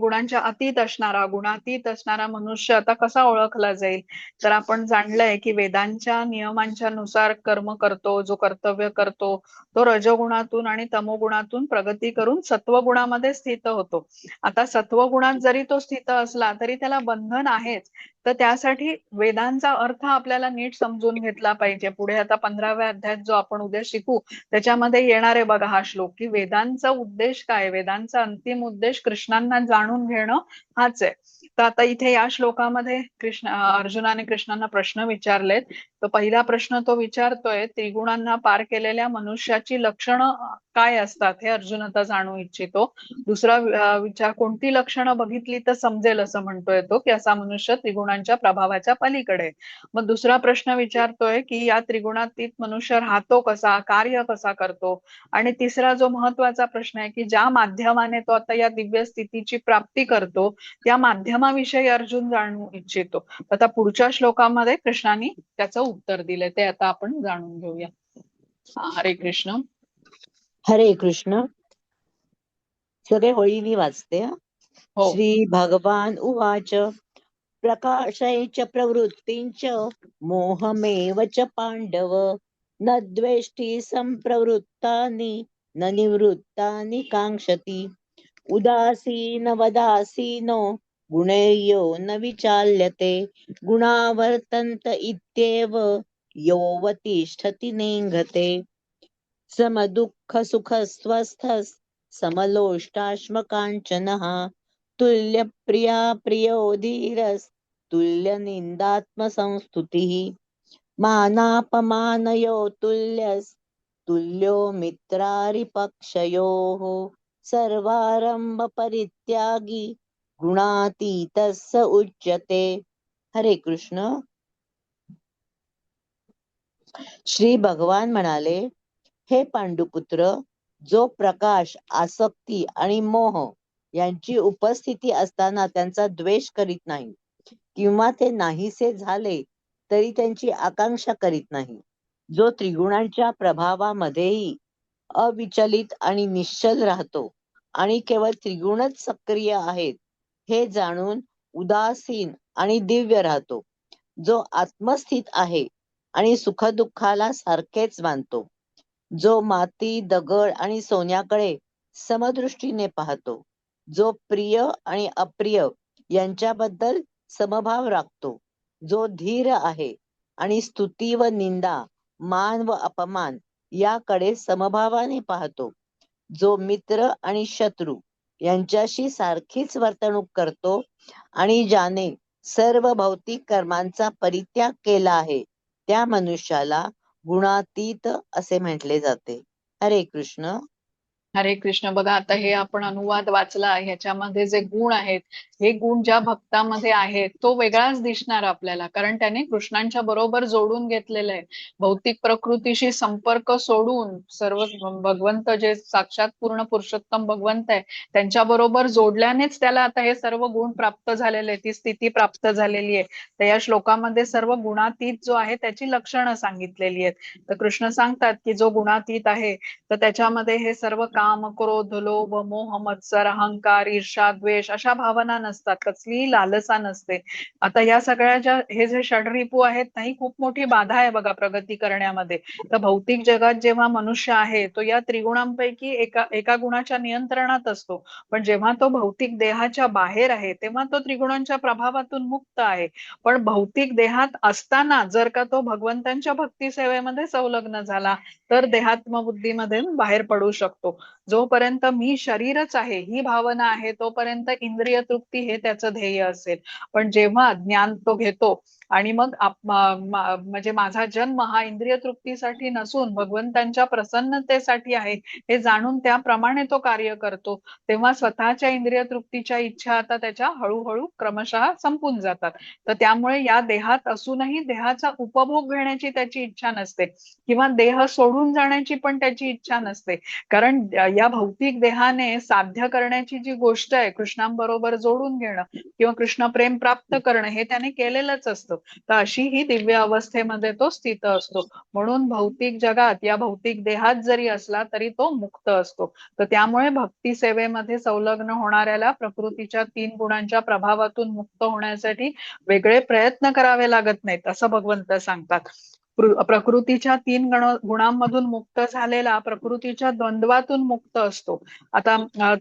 गुणांच्या अतीत असणारा, गुणातीत असणारा मनुष्य आता कसा ओळखला जाईल. तर आपण जाणलंय की वेदांच्या नियमांच्या नुसार कर्म करतो, जो कर्तव्य करतो तो रजोगुणातून आणि तमोगुणातून प्रगती करून सत्वगुणामध्ये स्थित होतो. आता सत्वगुणात जरी तो स्थित असला तरी त्याला बंधन आहेच. तर त्यासाठी वेदांचा अर्थ आपल्याला नीट समजून घेतला पाहिजे. पुढे आता 15व्या अध्यायात जो आपण उद्या शिकू त्याच्यामध्ये येणार आहे बघा हा श्लोक, की वेदांचा उद्देश काय, वेदांचा अंतिम उद्देश कृष्णांना जाणून घेणं हाच आहे. तर आता इथे या श्लोकामध्ये अर्जुनाने कृष्णांना प्रश्न विचारलेत. तर पहिला प्रश्न तो विचारतोय, त्रिगुणांना पार केलेल्या मनुष्याची लक्षणं काय असतात हे अर्जुन आता जाणू इच्छितो. दुसरा विचार, कोणती लक्षणं बघितली तर समजेल असं म्हणतोय तो, की असा मनुष्य त्रिगुणांच्या प्रभावाच्या पलीकडे. मग दुसरा प्रश्न विचारतोय, की या त्रिगुणातीत मनुष्य राहतो कसा, कार्य कसा करतो. आणि तिसरा जो महत्वाचा प्रश्न आहे, की ज्या माध्यमाने तो आता या दिव्य स्थितीची प्राप्ती करतो त्या माध्यमाविषयी अर्जुन जाणू इच्छितो. आता पुढच्या श्लोकामध्ये कृष्णाने त्याचं उत्तर दिलंय, ते आता आपण जाणून घेऊया. हरे कृष्ण. हरे कृष्ण. सगळे होळीनी वाचते हा. हो. श्री भगवान उवाच प्रकाशय च प्रवृत्तींच मोहमेव च पांडव न द्वेष्टि संप्रवृत्तानि न निवृत्तानि कांक्षति उदासीन वदासीनो गुणैर्यो न विचाल्यते गुणावर्तन्त इत्येव योऽवतिष्ठति नेङ्गते समदुःख सुखस्वस्थः समलोष्टाश्मकाञ्चनः तुल्यप्रिया प्रियो धीरस्तुल्यनिन्दात्मसंस्तुतिः मानापमानयो तुल्यो मित्रारिपक्षयोः सर्वारंभ परित्यागी गुणातीतः स उच्यते. हरे कृष्ण. श्री भगवान म्हणाले, हे पांडुपुत्र, जो प्रकाश, आसक्ती आणि मोह यांची उपस्थिती असताना त्यांचा द्वेष करीत नाही किंवा ते नाहीसे झाले तरी त्यांची आकांक्षा करीत नाही, जो त्रिगुणांच्या प्रभावामध्येही अविचलित आणि निश्चल राहतो आणि केवळ त्रिगुणच सक्रिय आहेत हे जाणून उदासीन आणि दिव्य राहतो, जो आत्मस्थित आहे आणि सुखदुःखाला सारखेच मानतो, जो माती, दगड आणि सोन्याकडे समदृष्टीने पाहतो, जो प्रिय आणि अप्रिय यांच्याबद्दल समभाव राखतो, जो धीर आहे आणि स्तुती व निंदा, मान व अपमान याकडे समभावाने पाहतो, जो मित्र आणि शत्रू यांच्याशी सारखीच वर्तणूक करतो आणि ज्याने सर्व भौतिक कर्मांचा परित्याग केला आहे त्या मनुष्याला गुणातीत असे म्हटले जाते. हरे कृष्ण. हरे कृष्ण. बघा आता हे आपण अनुवाद वाचला, ह्याच्यामध्ये जे गुण आहेत हे गुण ज्या भक्तामध्ये आहेत तो वेगळाच दिसणार आपल्याला, कारण त्याने कृष्णांच्या बरोबर जोडून घेतलेलं आहे. भौतिक प्रकृतीशी संपर्क सोडून सर्व भगवंत जे साक्षात पूर्ण पुरुषोत्तम भगवंत आहे त्यांच्या बरोबर जोडल्यानेच त्याला आता हे सर्व गुण प्राप्त झालेले, ती स्थिती प्राप्त झालेली आहे. तर या श्लोकामध्ये सर्व गुणातीत जो आहे त्याची लक्षणं सांगितलेली आहेत. तर कृष्ण सांगतात की जो गुणातीत आहे तर त्याच्यामध्ये हे सर्व काम, क्रोध, लोभ, मोह, मत्सर, अहंकार, ईर्ष्या, द्वेष अशा भावना नसतात, कसलीही लालसा नसते. आता या सगळ्या ज्या हे जे षडरिपू आहेत ना, ही खूप मोठी बाधा आहे बघा प्रगती करण्यामध्ये. तर भौतिक जगात जेव्हा मनुष्य आहे तो या त्रिगुणांपैकी एका गुणाच्या नियंत्रणात असतो, पण जेव्हा तो भौतिक देहाच्या बाहेर आहे तेव्हा तो त्रिगुणांच्या प्रभावातून मुक्त आहे. पण भौतिक देहात असताना जर का तो भगवंतांच्या भक्ती सेवेमध्ये संलग्न झाला तर देहात्मबुद्धीमध्ये बाहेर पडू शकतो. जोपर्यंत मी शरीरच आहे ही भावना आहे तोपर्यंत इंद्रिय तृप्ती हे त्याचं ध्येय असेल. पण जेव्हा ज्ञान तो घेतो आणि मग म्हणजे माझा जन्म हा इंद्रिय तृप्तीसाठी नसून भगवंतांच्या प्रसन्नतेसाठी आहे हे जाणून त्याप्रमाणे तो कार्य करतो, तेव्हा स्वतःच्या इंद्रिय तृप्तीच्या इच्छा आता त्याच्या हळूहळू क्रमशः संपून जातात. तर त्यामुळे या देहात असूनही देहाचा उपभोग घेण्याची त्याची इच्छा नसते किंवा देह सोडून जाण्याची पण त्याची इच्छा नसते, कारण या भौतिक देहाने साध्य करण्याची जी गोष्ट आहे कृष्णांबरोबर जोडून घेणं किंवा कृष्ण प्रेम प्राप्त करणं हे त्याने केलेलंच असतं. तर अशी ही दिव्य अवस्थेमध्ये तो स्थित असतो. म्हणून भौतिक जगात या भौतिक देहात जरी असला तरी तो मुक्त असतो. तर त्यामुळे भक्ती सेवेमध्ये संलग्न होणाऱ्याला प्रकृतीच्या 3 गुणांच्या प्रभावातून मुक्त होण्यासाठी वेगळे प्रयत्न करावे लागत नाहीत असं भगवंत सांगतात. प्रकृतीच्या तीन गुणांमधून मुक्त झालेला प्रकृतीच्या द्वंद्वातून मुक्त असतो. आता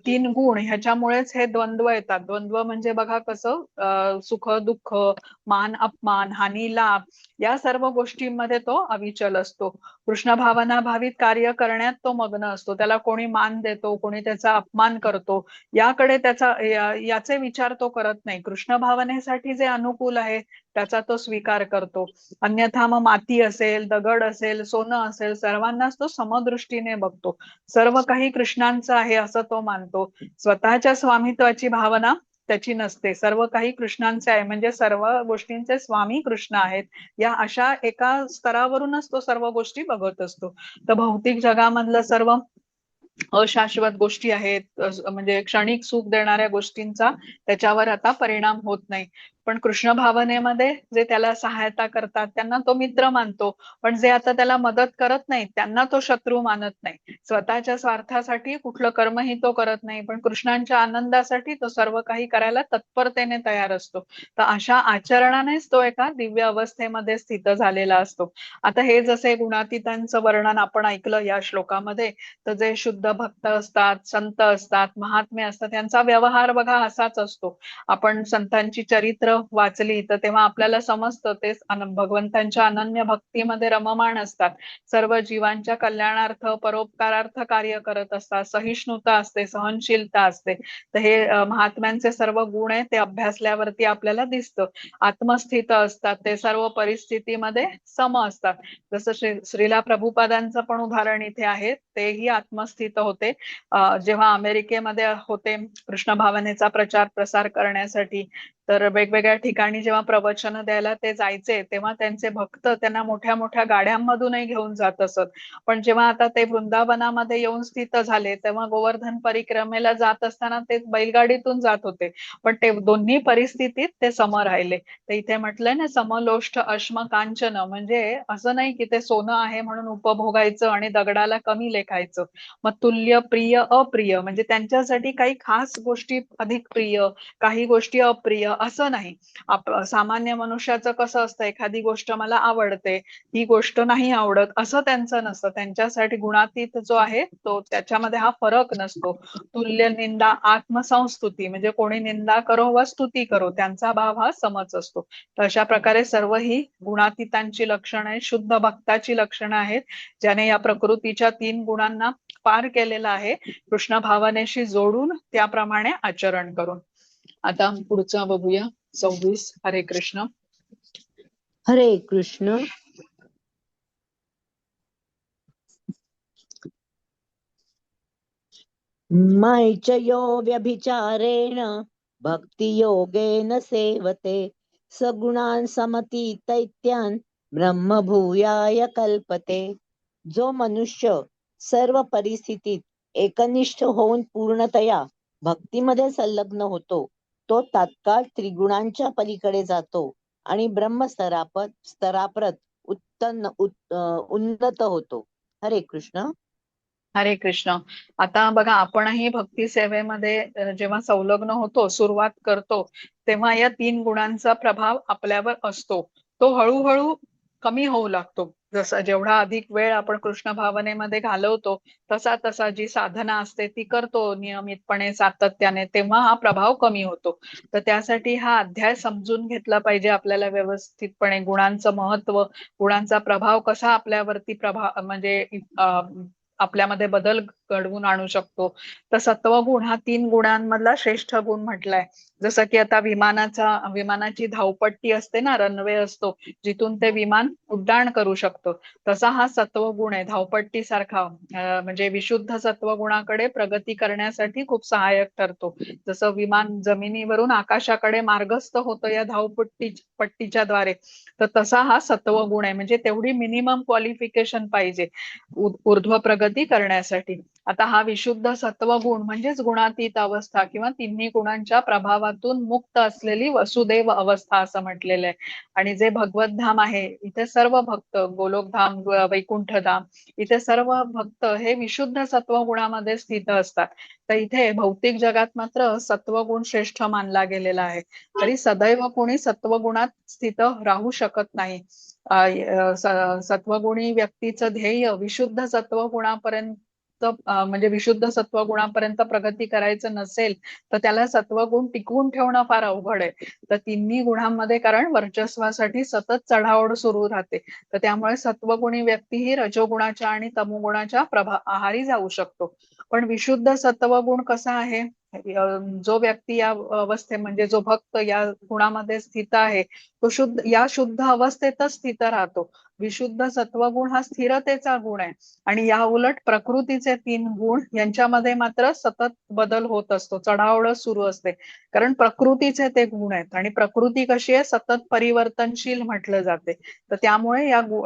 तीन गुण ह्याच्यामुळेच हे द्वंद्व येतात. द्वंद्व म्हणजे बघा कसं सुख दुःख, मान अपमान, हानी लाभ या सर्व गोष्टींमध्ये तो अविचल असतो. कृष्ण भावना भावित कार्य करण्यात तो मग्न असतो. त्याला कोणी मान देतो, कोणी त्याचा अपमान करतो, याकडे याचे विचार तो करत नाही. कृष्ण भावनेसाठी जे अनुकूल आहे त्याचा तो स्वीकार करतो. अन्यथा मग माती असेल, दगड असेल, सोनं असेल, सर्वांनाच तो समदृष्टीने बघतो. सर्व काही कृष्णांचं आहे असं तो मानतो. स्वतःच्या स्वामित्वाची भावना त्याची नसते. सर्व काही कृष्णांचे आहे म्हणजे सर्व गोष्टींचे स्वामी कृष्ण आहेत या अशा एका स्तरावरूनच तो सर्व गोष्टी बघत असतो. तर भौतिक जगामधलं सर्व अशाश्वत गोष्टी आहेत, म्हणजे क्षणिक सुख देणाऱ्या गोष्टींचा त्याच्यावर आता परिणाम होत नाही. पण कृष्ण भावनेमध्ये जे त्याला सहायता करतात त्यांना तो मित्र मानतो, पण जे आता त्याला मदत करत नाही त्यांना तो शत्रू मानत नाही. स्वतःच्या स्वार्थासाठी कुठलं कर्मही तो करत नाही, पण कृष्णांच्या आनंदासाठी तो सर्व काही करायला तत्परतेने तयार असतो. तर अशा आचरणानेच तो एका दिव्य अवस्थेमध्ये स्थित झालेला असतो. आता हे जसे गुणातीतांचं वर्णन आपण ऐकलं या श्लोकामध्ये, तर जे शुद्ध भक्त असतात, संत असतात, महात्मे असतात, त्यांचा व्यवहार बघा असाच असतो. आपण संतांची चरित्र वाचली तर तेव्हा आपल्याला समजतं ते भगवंतांच्या अनन्य भक्तीमध्ये रममाण असतात. सर्व जीवांच्या कल्याणार्थ परोपकारार्थ कार्य करत असतात. सहिष्णुता असते, सहनशीलता असते. तर हे महात्म्यांचे सर्व गुण आहे ते अभ्यासल्यावरती आपल्याला दिसतं. आत्मस्थित असतात, ते सर्व परिस्थितीमध्ये सम असतात. जसं श्रीला प्रभुपादांचं पण उदाहरण इथे आहे. तेही आत्मस्थित होते. जेव्हा अमेरिकेमध्ये होते कृष्ण भावनेचा प्रचार प्रसार करण्यासाठी, तर वेगवेगळ्या ठिकाणी जेव्हा प्रवचन द्यायला ते जायचे तेव्हा त्यांचे भक्त त्यांना मोठ्या मोठ्या गाड्यांमधूनही घेऊन जात असत. पण जेव्हा आता ते वृंदावनामध्ये येऊन स्थित झाले तेव्हा गोवर्धन परिक्रमेला जात असताना ते बैलगाडीतून जात होते. पण ते दोन्ही परिस्थितीत ते सम राहिले. तर इथे म्हटलंय ना, समलोष्ठ अश्म कांचन, म्हणजे असं नाही की ते सोनं आहे म्हणून उपभोगायचं आणि दगडाला कमी लेखायचं. मग तुल्य, प्रिय, अप्रिय, म्हणजे त्यांच्यासाठी काही खास गोष्टी अधिक प्रिय, काही गोष्टी अप्रिय असं नाही. सामान्य मनुष्याचं कसं असतं, एखादी गोष्ट मला आवडते, ही गोष्ट नाही आवडत असं त्यांचं नसतं. त्यांच्यासाठी गुणातीत जो आहे तो त्याच्यामध्ये हा फरक नसतो. तुल्य निंदा आत्मसंस्तुती, म्हणजे कोणी निंदा करो व स्तुती करो, त्यांचा भाव हा समच असतो. तर अशा प्रकारे सर्व ही गुणातीतांची लक्षणं आहेत, शुद्ध भक्ताची लक्षणं आहेत, ज्याने या प्रकृतीच्या तीन गुणांना पार केलेला आहे कृष्ण भावनेशी जोडून त्याप्रमाणे आचरण करून. आता पुढचा बघूया 26. हरे कृष्ण. हरे कृष्ण. मैचयो व्यभिचारेण भक्तियोगेन सेवते सगुणान् समतीतैत्यान् ब्रह्म भूयाय कल्पते. जो मनुष्य सर्व परिस्थितीत एकनिष्ठ होऊन पूर्णतया भक्तीमध्ये संलग्न होतो तो तात्काळ त्रिगुणांच्या पलीकडे जातो आणि ब्रह्म स्तराप्रत उन्नत होतो. हरे कृष्ण. हरे कृष्ण. आता बघा, आपणही भक्ती सेवेमध्ये जेव्हा संलग्न होतो, सुरुवात करतो, तेव्हा या तीन गुणांचा प्रभाव आपल्यावर असतो. तो हळूहळू कमी होऊ लागतो. जसा जेवढा अधिक वेळ आपण कृष्ण भावनेमध्ये घालवतो तसा तसा जी साधना असते ती करतो नियमितपणे, सातत्याने, तेव्हा हा प्रभाव कमी होतो. तर त्यासाठी हा अध्याय समजून घेतला पाहिजे आपल्याला व्यवस्थितपणे. गुणांचं महत्व, गुणांचा प्रभाव कसा आपल्यावरती म्हणजे आपल्यामध्ये बदल घडवून आणू शकतो. तर सत्वगुण हा तीन गुणांमधला श्रेष्ठ गुण म्हटलाय. जसं की आता विमानाची धावपट्टी असते ना, रनवे असतो जिथून ते विमान उड्डाण करू शकतो, तसा हा सत्वगुण आहे. धावपट्टी सारखा म्हणजे विशुद्ध सत्वगुणाकडे प्रगती करण्यासाठी खूप सहाय्यक ठरतो. जसं विमान जमिनीवरून आकाशाकडे मार्गस्थ होतं या पट्टीच्या द्वारे, तर तसा हा सत्वगुण आहे. म्हणजे तेवढी मिनिमम क्वालिफिकेशन पाहिजे ऊर्ध्व प्रगती करण्यासाठी. आता हा विशुद्ध सत्वगुण म्हणजेच गुणातीत अवस्था किंवा तिन्ही गुणांच्या प्रभावातून मुक्त असलेली वसुदेव अवस्था असं म्हटलेलं आहे. आणि जे भगवत धाम आहे, इथे सर्व भक्त, गोलोकधाम, वैकुंठधाम, इथे सर्व भक्त हे विशुद्ध सत्वगुणामध्ये स्थित असतात. तर इथे भौतिक जगात मात्र सत्वगुण श्रेष्ठ मानला गेलेला आहे. तरी सदैव कोणी सत्वगुणात स्थित राहू शकत नाही. सत्वगुणी व्यक्तीचं ध्येय विशुद्ध सत्वगुणापर्यंत म्हणजे विशुद्ध सत्वगुणापर्यंत प्रगती करायचं नसेल तर त्याला सत्वगुण टिकवून ठेवणं फार अवघड आहे. तर तिन्ही गुणांमध्ये कारण वर्चस्वासाठी सतत चढाओढ सुरू राहते. तर त्यामुळे सत्वगुणी व्यक्ती ही रजोगुणाच्या आणि तमोगुणाच्या आहारी जाऊ शकतो. पण विशुद्ध सत्वगुण कसा आहे? जो व्यक्ती या अवस्थे म्हणजे जो भक्त या गुणामध्ये स्थित आहे तो या शुद्ध अवस्थेतच स्थित राहतो. विशुद्ध सत्वगुण हा स्थिरतेचा गुण आहे आणि या उलट प्रकृतीचे 3 गुण यांच्यामध्ये मात्र सतत बदल होत असतो, चढाओढ सुरू असते. कारण प्रकृतीचे ते गुण आहेत आणि प्रकृती कशी आहे, सतत परिवर्तनशील म्हटलं जाते. तर त्यामुळे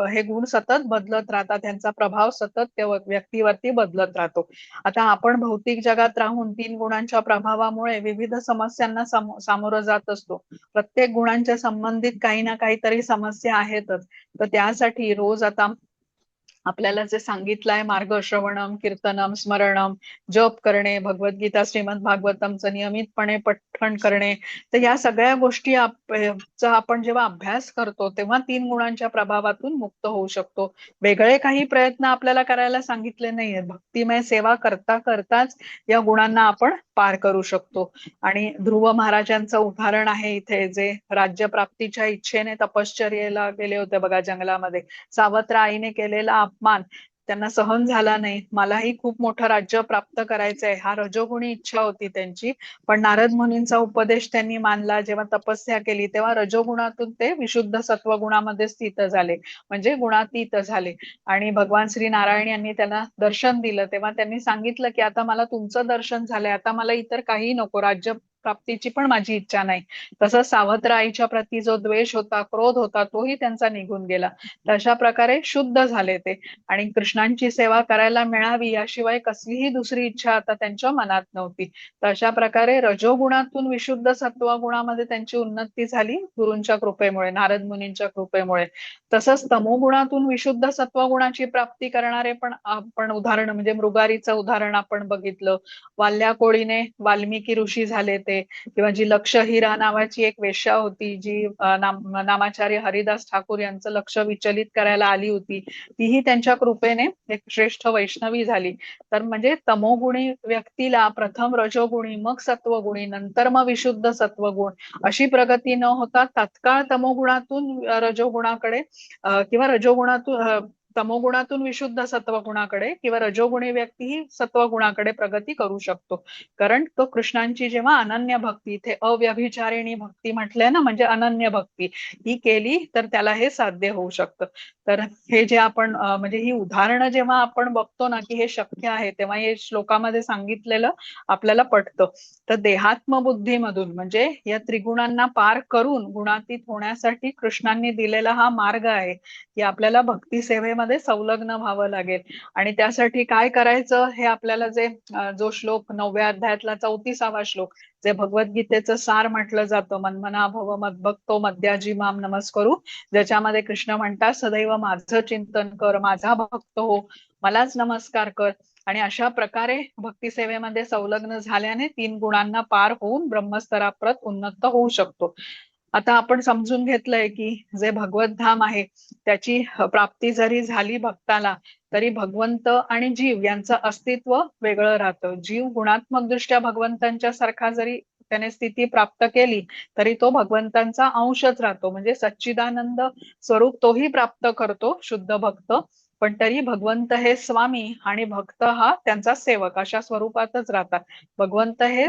हे गुण सतत बदलत राहतात, त्यांचा प्रभाव सतत त्या व्यक्तीवरती बदलत राहतो. आता आपण भौतिक जगात राहून 3 गुणांच्या प्रभावामुळे विविध समस्यांना सामोरं जात असतो. प्रत्येक गुणांच्या संबंधित काही ना काहीतरी समस्या आहेतच. तर त्यासाठी रोज आता आपल्याला जे सांगितलं आहे मार्ग श्रवणम, कीर्तनम, स्मरणम, जप करणे, भगवद्गीता श्रीमद भागवतमचं नियमितपणे पठण करणे. तर या सगळ्या गोष्टी आपण जेव्हा अभ्यास करतो तेव्हा 3 गुणांच्या प्रभावातून मुक्त होऊ शकतो. वेगळे काही प्रयत्न आपल्याला करायला सांगितले नाहीये. भक्तिमय सेवा करता करताच या गुणांना आपण पार करू शकतो. आणि ध्रुव महाराजांचं उदाहरण आहे इथे, जे राज्यप्राप्तीच्या इच्छेने तपश्चर्येला गेले होते बघा जंगलामध्ये. सावत्र आईने केलेला अपमान त्यांना सहन झाला नाही. मलाही खूप मोठं राज्य प्राप्त करायचंय, हा रजोगुणी इच्छा होती त्यांची. पण नारद मुनींचा उपदेश त्यांनी मानला. जेव्हा तपस्या केली तेव्हा रजोगुणातून ते विशुद्ध सत्वगुणामध्ये स्थित झाले, म्हणजे गुणातीत झाले. आणि भगवान श्री नारायण यांनी त्यांना दर्शन दिलं तेव्हा त्यांनी सांगितलं की आता मला तुमचं दर्शन झालंय, आता मला इतर काही नको, राज्य प्राप्तीची पण माझी इच्छा नाही. तसंच सावत्र आईच्या प्रती जो द्वेष होता, क्रोध होता, तोही त्यांचा निघून गेला. अशा प्रकारे शुद्ध झाले ते आणि कृष्णांची सेवा करायला मिळावी याशिवाय कसलीही दुसरी इच्छा आता त्यांच्या मनात नव्हती. तर अशा प्रकारे रजोगुणातून विशुद्ध सत्वगुणामध्ये त्यांची उन्नती झाली गुरूंच्या कृपेमुळे, नारद मुनींच्या कृपेमुळे. तसंच तमोगुणातून विशुद्ध सत्वगुणाची प्राप्ती करणारे पण आपण उदाहरण म्हणजे मृगारीचं उदाहरण आपण बघितलं. वाल्या कोळीने वाल्मिकी ऋषी झाले ते, किंवा जी लक्ष हिरा नावाची एक वेश्या होती जी नामाचार्य हरिदास ठाकूर यांचं लक्ष विचलित करायला आली होती, तीही त्यांच्या कृपेने एक श्रेष्ठ वैष्णवी झाली. तर म्हणजे तमोगुणी व्यक्तीला प्रथम रजोगुणी, मग सत्वगुणी, नंतर मग विशुद्ध सत्वगुण अशी प्रगती न होता तात्काळ तमोगुणातून रजोगुणाकडे किंवा रजोगुणातून तमोगुणातून विशुद्ध सत्वगुणाकडे किंवा रजोगुणी व्यक्ती ही सत्वगुणाकडे प्रगती करू शकतो. कारण तो कृष्णांची जेव्हा अनन्य भक्ती, इथे अव्यभिचारिणी भक्ती म्हटलंय ना, म्हणजे अनन्य भक्ती ही केली तर त्याला हे साध्य होऊ शकतं. तर हे जे आपण म्हणजे ही उदाहरणं जेव्हा आपण बघतो ना की हे शक्य आहे, तेव्हा हे श्लोकामध्ये सांगितलेलं आपल्याला पटतं. तर देहात्म बुद्धीमधून म्हणजे या त्रिगुणांना पार करून गुणातीत होण्यासाठी कृष्णांनी दिलेला हा मार्ग आहे की आपल्याला भक्ती सेवेमध्ये संलग्न व्हावं लागेल. आणि त्यासाठी काय करायचं हे आपल्याला जो श्लोक 9व्या अध्यायातला 34वा श्लोक, जे भगवद्गीतेचं सार म्हटलं जातं, मन्मना भव मद्भक्तो मद्याजी माम नमस्करू, ज्याच्यामध्ये कृष्ण म्हणतात सदैव माझं चिंतन कर, माझा भक्त हो, मलाच नमस्कार कर. आणि अशा प्रकारे भक्ती सेवेमध्ये संलग्न झाल्याने 3 गुणांना पार होऊन ब्रह्मस्तराप्रत उन्नत होऊ शकतो. आता आपण समजून घेतलंय की जे भगवत धाम आहे त्याची प्राप्ती जरी झाली भक्ताला, तरी भगवंत आणि जीव यांचं अस्तित्व वेगळं राहतं. जीव गुणात्मक दृष्ट्या भगवंतांच्या सारखा जरी त्याने स्थिती प्राप्त केली तरी तो भगवंतांचा अंशच राहतो, म्हणजे सच्चिदानंद स्वरूप तोही प्राप्त करतो शुद्ध भक्त. पण तरी भगवंत हे स्वामी आणि भक्त हा त्यांचा सेवक अशा स्वरूपातच राहतात. भगवंत हे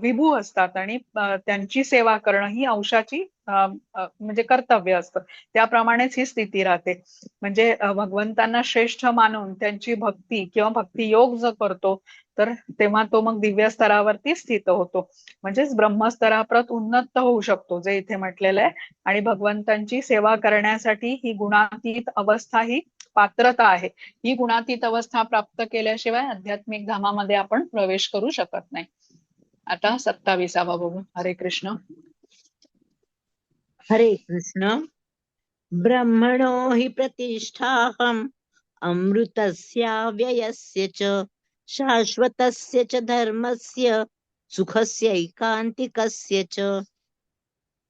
विभू असतात आणि त्यांची सेवा करणं ही अंशाची म्हणजे कर्तव्य असतं. त्याप्रमाणेच ही स्थिती राहते. म्हणजे भगवंतांना श्रेष्ठ मानून त्यांची भक्ती किंवा भक्ती योग जो करतो तर तेव्हा तो मग दिव्य स्तरावरती स्थित होतो, म्हणजेच ब्रह्मस्तराप्रत उन्नत होऊ शकतो जे इथे म्हटलेलं आहे. आणि भगवंतांची सेवा करण्यासाठी ही गुणातीत अवस्था ही पात्रता आहे. ही गुणातीत अवस्था प्राप्त केल्याशिवाय आध्यात्मिक धामामध्ये आपण प्रवेश करू शकत नाही. आता 27वा बघू. हरे कृष्ण. हरे कृष्ण. ब्रह्मणो हि प्रतिष्ठाहम् अमृतस्य व्ययस्य च शाश्वतस्य च धर्मस्य सुखस्य एकांतिकस्य च.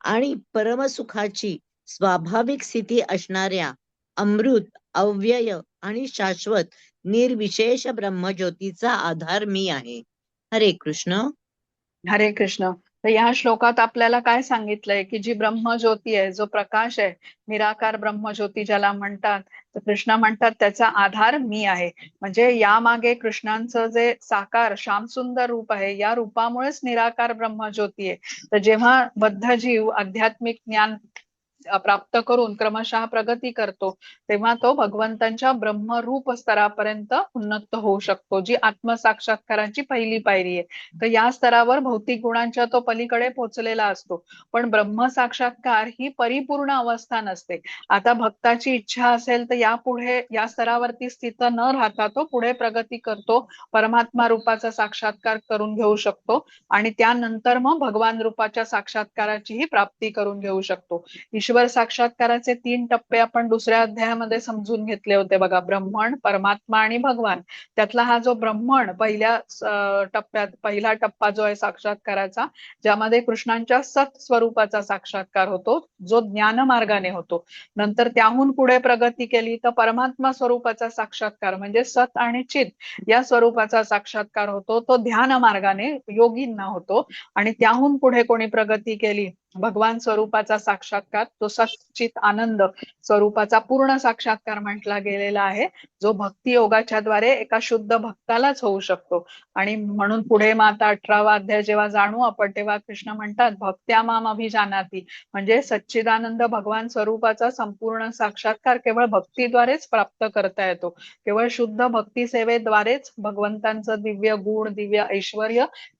आणि परमसुखाची स्वाभाविक स्थिती असणाऱ्या अमृत, अव्यय आणि शाश्वत निर्विशेष ब्रह्मज्योतीचा आधार मी आहे. हरे कृष्ण. हरे कृष्ण. तर या श्लोकात आपल्याला काय सांगितलंय की जी ब्रह्मज्योती आहे, जो प्रकाश आहे, निराकार ब्रह्मज्योती ज्याला म्हणतात, तर कृष्ण म्हणतात त्याचा आधार मी आहे. म्हणजे यामागे कृष्णांचं जे साकार श्यामसुंदर रूप आहे, या रूपामुळेच निराकार ब्रह्मज्योती आहे. तर जेव्हा बद्ध जीव आध्यात्मिक ज्ञान प्राप्त करून क्रमशः प्रगती करतो, तेव्हा तो भगवंतांच्या ब्रह्मरूप स्तरापर्यंत उन्नत होऊ शकतो, जी आत्मसाक्षात्काराची पहिली पायरी आहे. तर या स्तरावर भौतिक गुणांच्या तो पलीकडे पोहोचलेला असतो. पण ब्रह्मसाक्षात्कार ही परिपूर्ण अवस्था नसते. आता भक्ताची इच्छा असेल तर यापुढे या स्तरावरती स्थित न राहता तो पुढे प्रगती करतो, परमात्मा रूपाचा साक्षात्कार करून घेऊ शकतो आणि त्यानंतर मग भगवान रूपाच्या साक्षात्काराचीही प्राप्ती करून घेऊ शकतो. ईश्वर साक्षात्काराचे 3 टप्पे आपण दुसऱ्या अध्यायामध्ये समजून घेतले होते बघा, ब्रह्मण, परमात्मा आणि भगवान. त्यातला हा जो ब्रह्मण पहिल्या टप्प्यात पहिला टप्पा जो आहे साक्षात्काराचा, ज्यामध्ये कृष्णांच्या सत स्वरूपाचा साक्षात्कार होतो, जो ज्ञान मार्गाने होतो. नंतर त्याहून पुढे प्रगती केली तर परमात्मा स्वरूपाचा साक्षात्कार म्हणजे सत आणि चित या स्वरूपाचा साक्षात्कार होतो, तो ध्यान मार्गाने योगींना होतो. आणि त्याहून पुढे कोणी प्रगती केली, भगवान स्वरूपाचा साक्षात्कार, तो सच्चित आनंद स्वरूपाचा पूर्ण साक्षात्कार म्हटला गेलेला आहे, जो भक्ती योगाच्या द्वारे एका शुद्ध भक्तालाच होऊ शकतो. आणि म्हणून पुढे मग आता 18वा अध्याय जेव्हा जाणू आपण, तेव्हा कृष्ण म्हणतात भक्त्या माम अभिजानाती, म्हणजे सच्चिदानंद भगवान स्वरूपाचा संपूर्ण साक्षात्कार केवळ भक्तीद्वारेच प्राप्त करता येतो. केवळ शुद्ध भक्ती सेवेद्वारेच भगवंतांचं दिव्य गुण, दिव्य ऐश्वर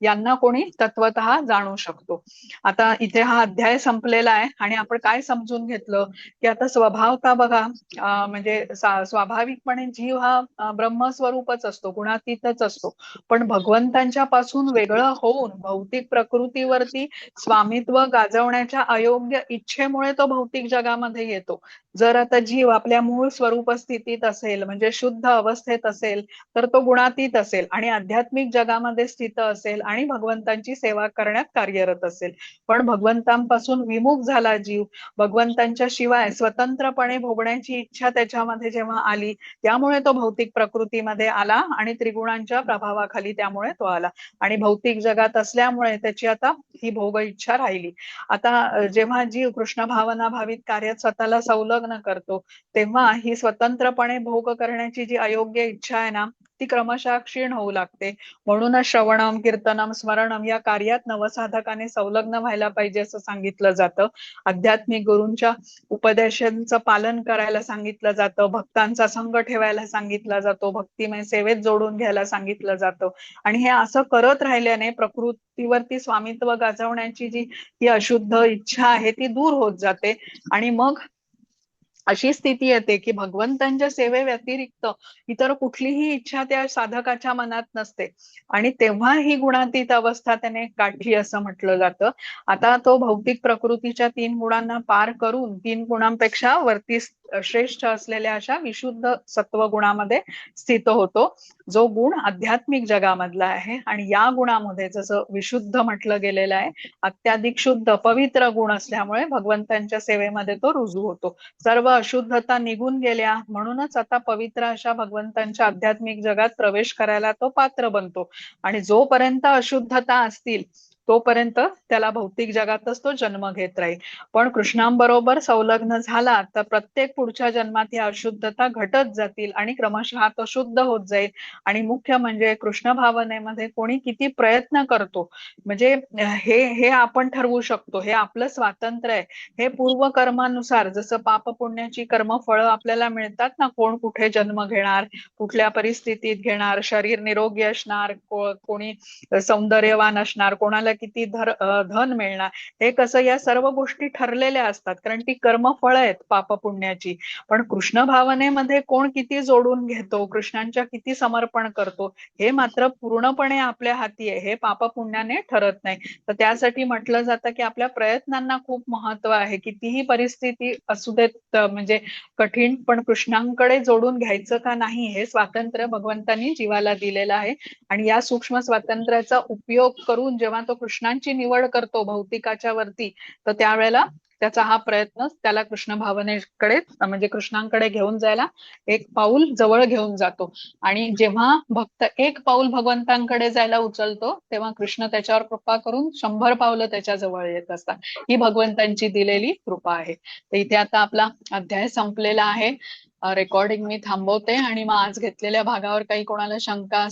यांना कोणी तत्वतः जाणू शकतो. आता इथे हा अध्याय संपलेला आहे आणि आपण काय समजून घेतलं की आता स्वभावता बघा, म्हणजे स्वाभाविकपणे जीव हा ब्रह्मस्वरूपच असतो, गुणातीतच असतो. पण भगवंतांच्या पासून वेगळं होऊन भौतिक प्रकृतीवरती स्वामित्व गाजवण्याच्या अयोग्य इच्छेमुळे तो भौतिक जगामध्ये येतो. जर आता जीव आपल्या मूळ स्वरूप स्थितीत असेल, म्हणजे शुद्ध अवस्थेत असेल, तर तो गुणातीत असेल आणि आध्यात्मिक जगामध्ये स्थित असेल आणि भगवंतांची सेवा करण्यात कार्यरत असेल. पण भगवंतांपासून विमुख झाला जीव, भगवंतांच्या शिवाय स्वतंत्रपणे भोगण्याची इच्छा त्याच्यामध्ये जेव्हा आली, त्यामुळे तो भौतिक प्रकृतीमध्ये आला आणि त्रिगुणांच्या प्रभावाखाली त्यामुळे तो आला आणि भौतिक जगात असल्यामुळे त्याची आता ही भोग इच्छा राहिली. आता जेव्हा जीव कृष्ण भावना भावित कार्यात स्वतःला संलग्न करतो, तेव्हा ही स्वतंत्रपणे भोग करण्याची जी अयोग्य इच्छा आहे ना, ती क्रमशः क्षीण होऊ लागते. म्हणूनच श्रवणम, कीर्तनम, स्मरणम या कार्यात नवसाधकाने संलग्न व्हायला पाहिजे असं सांगितलं जातं. आध्यात्मिक गुरूंच्या उपदेशांचं पालन करायला सांगितलं जातं, भक्तांचा संग ठेवायला सांगितला जातो, भक्तिमय सेवेत जोडून घ्यायला सांगितलं जातं. आणि हे असं करत राहिल्याने प्रकृतीवरती स्वामित्व गाजवण्याची जी ही अशुद्ध इच्छा आहे ती दूर होत जाते आणि मग अशी स्थिती येते की भगवंतांच्या सेवे व्यतिरिक्त इतर कुठलीही इच्छा त्या साधकाच्या मनात नसते आणि तेव्हा ही गुणातीत अवस्था त्याने गाठली असं म्हटलं जातं. आता तो भौतिक प्रकृतीच्या 3 गुणांना पार करून 3 गुणांपेक्षा वरती श्रेष्ठ असलेल्या अशा विशुद्ध सत्व गुणामध्ये स्थित होतो, जो गुण आध्यात्मिक जगामधला आहे. आणि या गुणामध्ये जसं विशुद्ध म्हटलं गेलेलं आहे, अत्याधिक शुद्ध पवित्र गुण असल्यामुळे भगवंतांच्या सेवेमध्ये तो रुजू होतो. सर्व अशुद्धता निघून गेल्या म्हणूनच आता पवित्र अशा भगवंतांच्या आध्यात्मिक जगात प्रवेश करायला तो पात्र बनतो. आणि जोपर्यंत अशुद्धता असतील तोपर्यंत त्याला भौतिक जगातच तो जन्म घेत राहील. पण कृष्णांबरोबर संलग्न झाला तर प्रत्येक पुढच्या जन्मात या अशुद्धता घटत जातील आणि क्रमशः तो शुद्ध होत जाईल. आणि मुख्य म्हणजे कृष्ण भावनेमध्ये कोणी किती प्रयत्न करतो, म्हणजे हे आपण ठरवू शकतो, हे आपलं स्वातंत्र्य आहे. हे पूर्व कर्मानुसार जसं पाप पुण्याची कर्मफळं आपल्याला मिळतात ना, कोण कुठे जन्म घेणार, कुठल्या परिस्थितीत घेणार, शरीर निरोगी असणार, कोणी सौंदर्यवान असणार, कोणाला किती धन मिळणार, हे कसं या सर्व गोष्टी ठरलेल्या असतात, कारण ती कर्मफळ आहेत पाप पुण्याची. पण कृष्ण भावनेमध्ये कोण किती जोडून घेतो, कृष्णांच्या किती समर्पण करतो, हे मात्र पूर्णपणे आपल्या हाती आहे, हे पाप पुण्याने ठरत नाही. तर त्यासाठी म्हटलं जातं की आपल्या प्रयत्नांना खूप महत्व आहे. कितीही परिस्थिती असू देत, म्हणजे कठीण, पण कृष्णांकडे जोडून घ्यायचं का नाही हे स्वातंत्र्य भगवंतांनी जीवाला दिलेलं आहे. आणि या सूक्ष्म स्वातंत्र्याचा उपयोग करून जेव्हा तो कृष्णांची निवड करतो भौतिकाच्या वरती, तर त्यावेळेला त्याचा हा प्रयत्न त्याला कृष्ण भावनेकडे म्हणजे कृष्णांकडे घेऊन जायला एक पाऊल जवळ घेऊन जातो. आणि जेव्हा भक्त एक पाऊल भगवंतांकडे जायला उचलतो तेव्हा कृष्ण त्याच्यावर कृपा करून 100 पावलं त्याच्या जवळ येत असतात. ही भगवंतांची दिलेली कृपा आहे. तर इथे आता आपला अध्याय संपलेला आहे. रेकॉर्डिंग मी थांबवते आणि मग आज घेतलेल्या भागावर काही कोणाला शंका